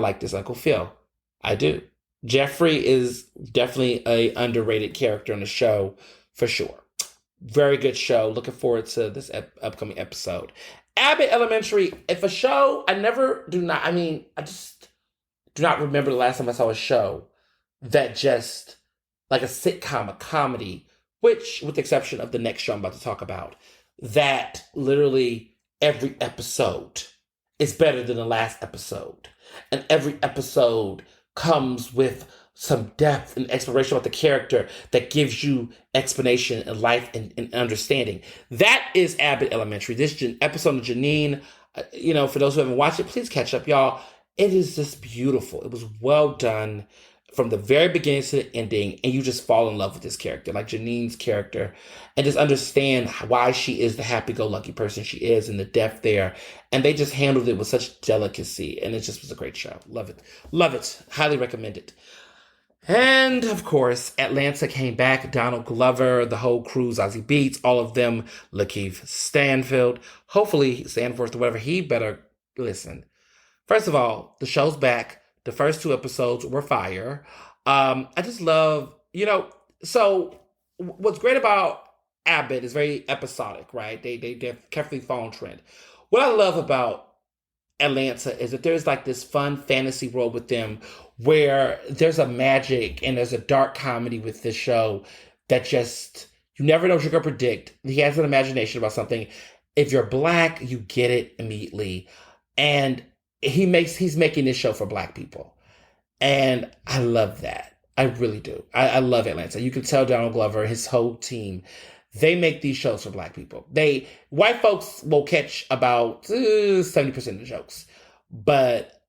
like this Uncle Phil. I do. Jeffrey is definitely a underrated character in the show for sure. Very good show. Looking forward to this upcoming episode. Abbott Elementary, if a show, I just do not remember the last time I saw a show that just, like a sitcom, a comedy, which, with the exception of the next show I'm about to talk about, that literally every episode is better than the last episode. And every episode comes with some depth and exploration about the character that gives you explanation and life and understanding. That is Abbott Elementary. This episode of Janine, for those who haven't watched it, please catch up, y'all. It is just beautiful. It was well done from the very beginning to the ending, and you just fall in love with this character, like Janine's character, and just understand why she is the happy-go-lucky person she is and the depth there. And they just handled it with such delicacy, and it just was a great show. Love it. Love it. Highly recommend it. And, of course, Atlanta came back. Donald Glover, the whole crew, Zazie Beetz, all of them, Lakeith Stanfield. Hopefully, Stanford or whatever, he better listen. First of all, the show's back. The first 2 episodes were fire. I just love, so what's great about Abbott is very episodic, right? They're carefully following trend. What I love about Atlanta is that there's like this fun fantasy world with them where there's a magic and there's a dark comedy with this show that just, you never know what you're going to predict. He has an imagination about something. If you're Black, you get it immediately. And he's making this show for Black people. And I love that. I really do. I love Atlanta. You can tell Donald Glover, his whole team, they make these shows for Black people. White folks will catch about 70% of the jokes, but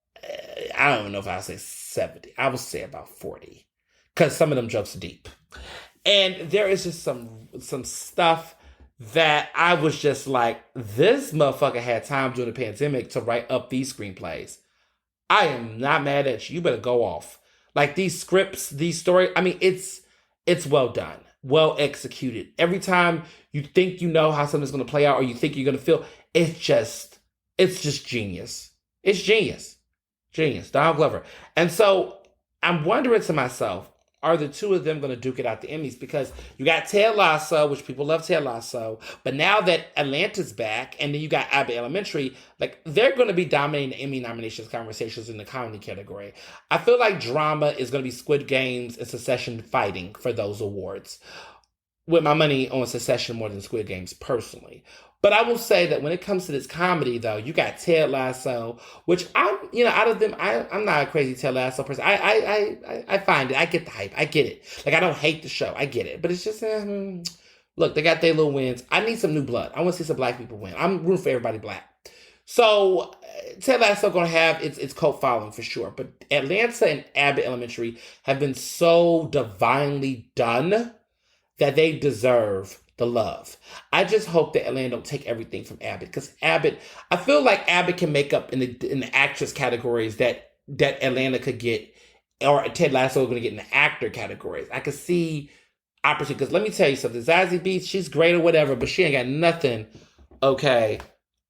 I don't know if I'll say 70. I would say about 40, because some of them jokes are deep. And there is just some stuff that I was just like, this motherfucker had time during the pandemic to write up these screenplays. I am not mad at you. You better go off. Like these scripts, these stories, it's well done, well executed. Every time you think you know how something's going to play out or you think you're going to feel, it's just genius. It's genius. Genius. Donald Glover. And so I'm wondering to myself, are the 2 of them going to duke it out the Emmys? Because you got Ted Lasso, which people love Ted Lasso, but now that Atlanta's back, and then you got Abbott Elementary, like they're going to be dominating the Emmy nominations conversations in the comedy category. I feel like drama is going to be Squid Games and Succession fighting for those awards. with my money on Succession more than Squid Games personally. But I will say that when it comes to this comedy, though, you got Ted Lasso, which out of them, I'm not a crazy Ted Lasso person. I find it. I get the hype. I get it. Like, I don't hate the show. I get it. But it's just, look, they got their little wins. I need some new blood. I want to see some black people win. I'm rooting for everybody black. So Ted Lasso going to have its cult following for sure. But Atlanta and Abbott Elementary have been so divinely done that they deserve the love. I just hope that Atlanta don't take everything from Abbott, because Abbott, I feel like Abbott can make up in the actress categories that Atlanta could get, or Ted Lasso is going to get in the actor categories. I could see opportunity, because let me tell you something, Zazie Beetz, she's great or whatever, but she ain't got nothing, okay,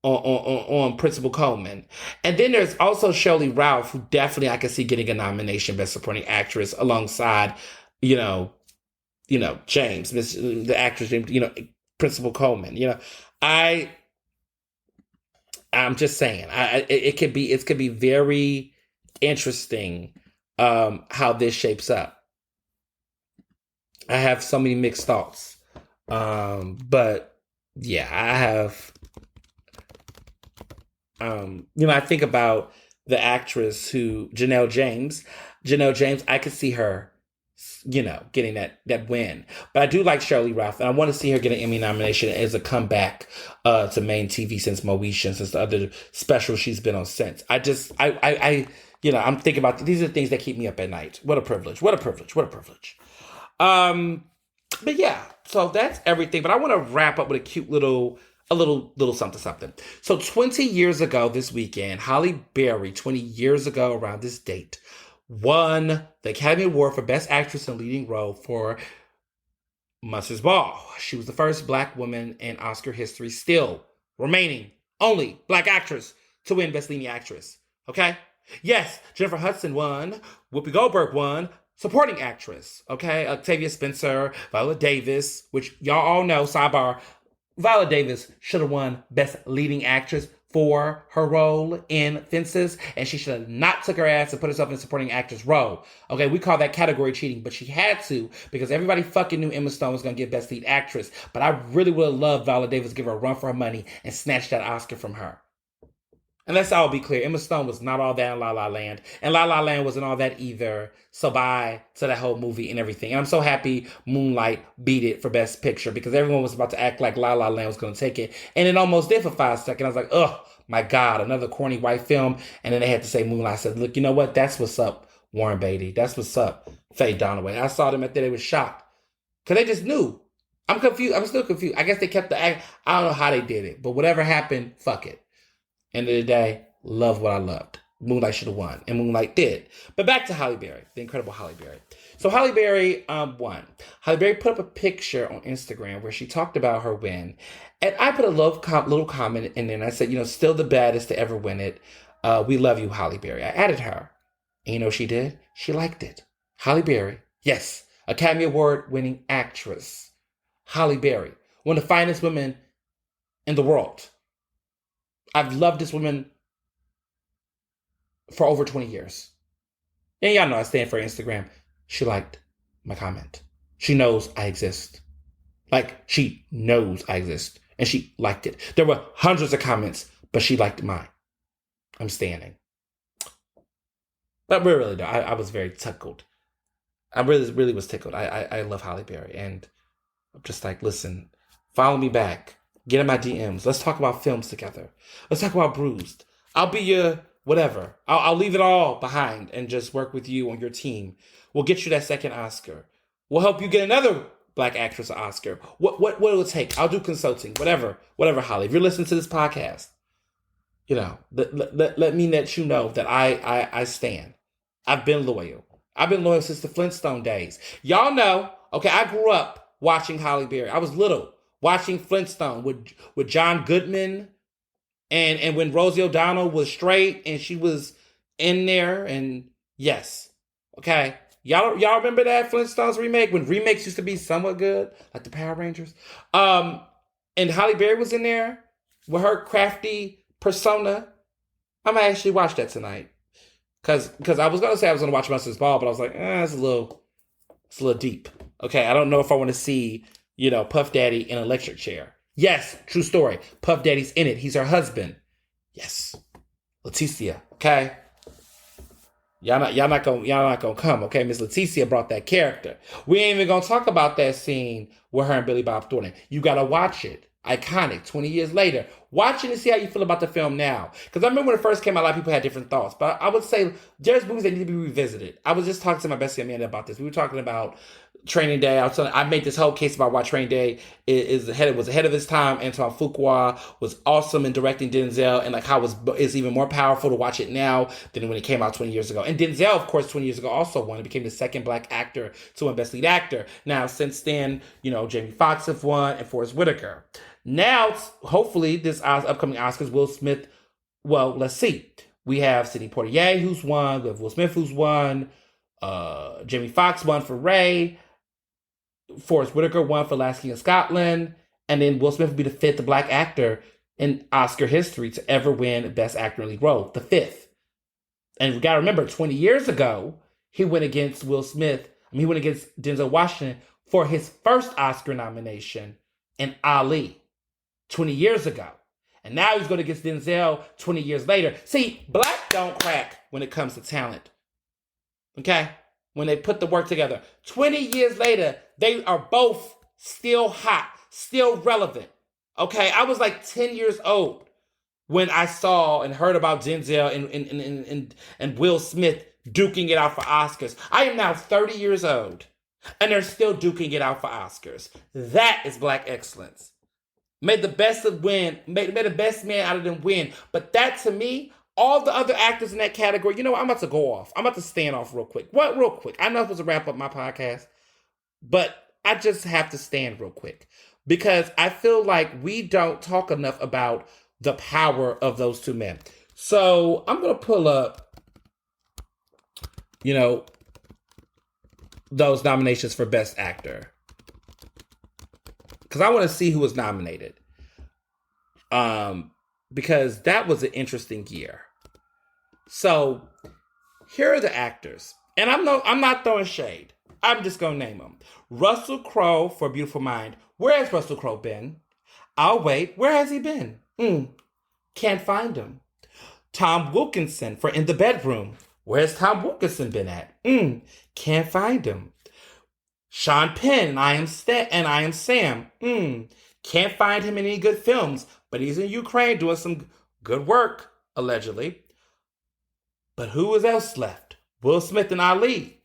on Principal Coleman. And then there's also Shirley Ralph, who definitely I could see getting a nomination Best Supporting Actress alongside, James, the actress, Principal Coleman. I'm just saying, it could be very interesting how this shapes up. I have so many mixed thoughts, but yeah, I have. I think about the actress Janelle James. I could see her, getting that win. But I do like Shirley Ralph, and I want to see her get an Emmy nomination as a comeback to main TV since Moesha, since the other specials she's been on since. I'm thinking about, these are the things that keep me up at night. What a privilege. What a privilege. What a privilege. But yeah, so that's everything. But I want to wrap up with a little something. So 20 years ago this weekend, Halle Berry, 20 years ago around this date, won the Academy Award for Best Actress in Leading Role for Monsters Ball. She was the first Black woman in Oscar history, still remaining only Black actress to win Best Leading Actress. Okay? Yes, Jennifer Hudson won. Whoopi Goldberg won Supporting Actress. Okay? Octavia Spencer, Viola Davis, which y'all all know, sidebar, Viola Davis should have won Best Leading Actress for her role in Fences, and she should have not took her ass and put herself in a supporting actress role. Okay, we call that category cheating, but she had to, because everybody fucking knew Emma Stone was going to get Best Lead Actress. But I really would have loved Viola Davis to give her a run for her money and snatch that Oscar from her. And let's all be clear, Emma Stone was not all that in La La Land, and La La Land wasn't all that either. So bye to that whole movie and everything. And I'm so happy Moonlight beat it for Best Picture, because everyone was about to act like La La Land was going to take it. And it almost did for 5 seconds. I was like, oh my God, another corny white film. And then they had to say Moonlight. I said, look, you know what? That's what's up, Warren Beatty. That's what's up, Faye Dunaway. I saw them at there. They were shocked, because they just knew. I'm confused. I'm still confused. I guess they kept the act. I don't know how they did it, but whatever happened, fuck it. End of the day, love what I loved. Moonlight should have won, and Moonlight did. But back to Halle Berry, the incredible Halle Berry. So Halle Berry won. Halle Berry put up a picture on Instagram where she talked about her win, and I put a little comment in there, and I said, still the baddest to ever win it. We love you, Halle Berry. I added her, and you know what she did? She liked it. Halle Berry, yes, Academy Award winning actress. Halle Berry, one of the finest women in the world. I've loved this woman for over 20 years. And y'all know I stand for Instagram. She liked my comment. She knows I exist. Like, she knows I exist. And she liked it. There were hundreds of comments, but she liked mine. I'm standing. But really, though, I was very tickled. I really was tickled. I love Halle Berry. And I'm just like, listen, follow me back. Get in my DMs. Let's talk about films together. Let's talk about Bruised. I'll be your whatever. I'll leave it all behind and just work with you on your team. We'll get you that second Oscar. We'll help you get another Black actress Oscar. What will it take? I'll do consulting. Whatever, Holly. If you're listening to this podcast, let me let you know that I stand. I've been loyal. I've been loyal since the Flintstone days. Y'all know, okay, I grew up watching Halle Berry. I was little. Watching Flintstone with John Goodman and when Rosie O'Donnell was straight and she was in there, and yes. Okay. Y'all remember that Flintstones remake when remakes used to be somewhat good, like the Power Rangers? And Halle Berry was in there with her crafty persona. I might actually watch that tonight. Cause I was gonna say I was gonna watch Monsters Ball, but I was like, it's a little deep. Okay, I don't know if I want to see Puff Daddy in an electric chair. Yes, true story. Puff Daddy's in it. He's her husband. Yes. Leticia, okay? Y'all not gonna come, okay? Miss Leticia brought that character. We ain't even gonna talk about that scene with her and Billy Bob Thornton. You gotta watch it. Iconic. 20 years later. Watch it and see how you feel about the film now. Because I remember when it first came out, a lot of people had different thoughts. But I would say there's movies that need to be revisited. I was just talking to my bestie Amanda about this. We were talking about Training Day. I made this whole case about why Training Day was ahead of its time. Antoine Fuqua was awesome in directing Denzel, and like how it's even more powerful to watch it now than when it came out 20 years ago. And Denzel, of course, 20 years ago also won. It became the second black actor to win Best Lead Actor. Now, since then, Jamie Foxx have won and Forrest Whitaker. Now, hopefully, this upcoming Oscars, Will Smith, well, let's see. We have Sidney Poitier, who's won. We have Will Smith, who's won. Jamie Foxx won for Ray. Forrest Whitaker won for Last King of Scotland. And then Will Smith will be the fifth black actor in Oscar history to ever win Best Actor in Lead Role. The fifth. And we got to remember, 20 years ago, he went against he went against Denzel Washington for his first Oscar nomination in Ali. 20 years ago. And now he's going against Denzel 20 years later. See, black don't crack when it comes to talent. Okay? When they put the work together. 20 years later, they are both still hot, still relevant. Okay? I was like 10 years old when I saw and heard about Denzel and Will Smith duking it out for Oscars. I am now 30 years old, and they're still duking it out for Oscars. That is black excellence. Made the best man out of them win. But that, to me, all the other actors in that category, I'm about to go off. I'm about to stand off real quick. What? Real quick. I know I'm supposed to wrap up my podcast, but I just have to stand real quick because I feel like we don't talk enough about the power of those two men. So I'm going to pull up, those nominations for Best Actor. Because I want to see who was nominated. Because that was an interesting year. So, here are the actors. And I'm not throwing shade. I'm just going to name them. Russell Crowe for Beautiful Mind. Where has Russell Crowe been? I'll wait. Where has he been? Can't find him. Tom Wilkinson for In the Bedroom. Where's Tom Wilkinson been at? Can't find him. Sean Penn, I Am Sam. Can't find him in any good films, but he's in Ukraine doing some good work, allegedly. But who else left? Will Smith and Ali.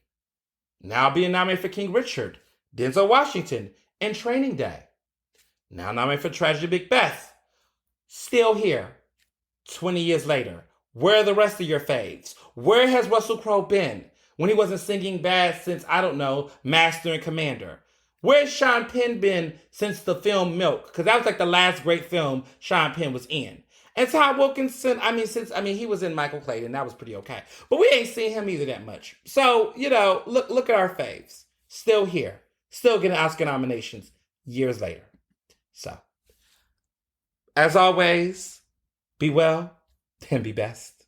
Now being nominated for King Richard. Denzel Washington in Training Day. Now nominated for Tragedy Macbeth. Still here, 20 years later. Where are the rest of your faves? Where has Russell Crowe been when he wasn't singing bad since, Master and Commander? Where's Sean Penn been since the film Milk? Because that was like the last great film Sean Penn was in. And Tom Wilkinson, he was in Michael Clayton, that was pretty okay. But we ain't seen him either that much. So, look at our faves. Still here. Still getting Oscar nominations years later. So, as always, be well and be best.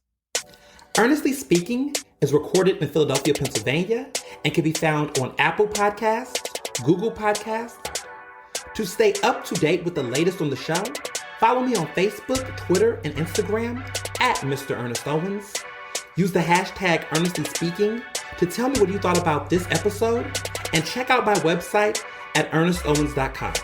Ernestly Speaking is recorded in Philadelphia, Pennsylvania, and can be found on Apple Podcasts, Google Podcasts. To stay up to date with the latest on the show, follow me on Facebook, Twitter, and Instagram at Mr. Ernest Owens. Use the hashtag Ernestly Speaking to tell me what you thought about this episode, and check out my website at ernestowens.com.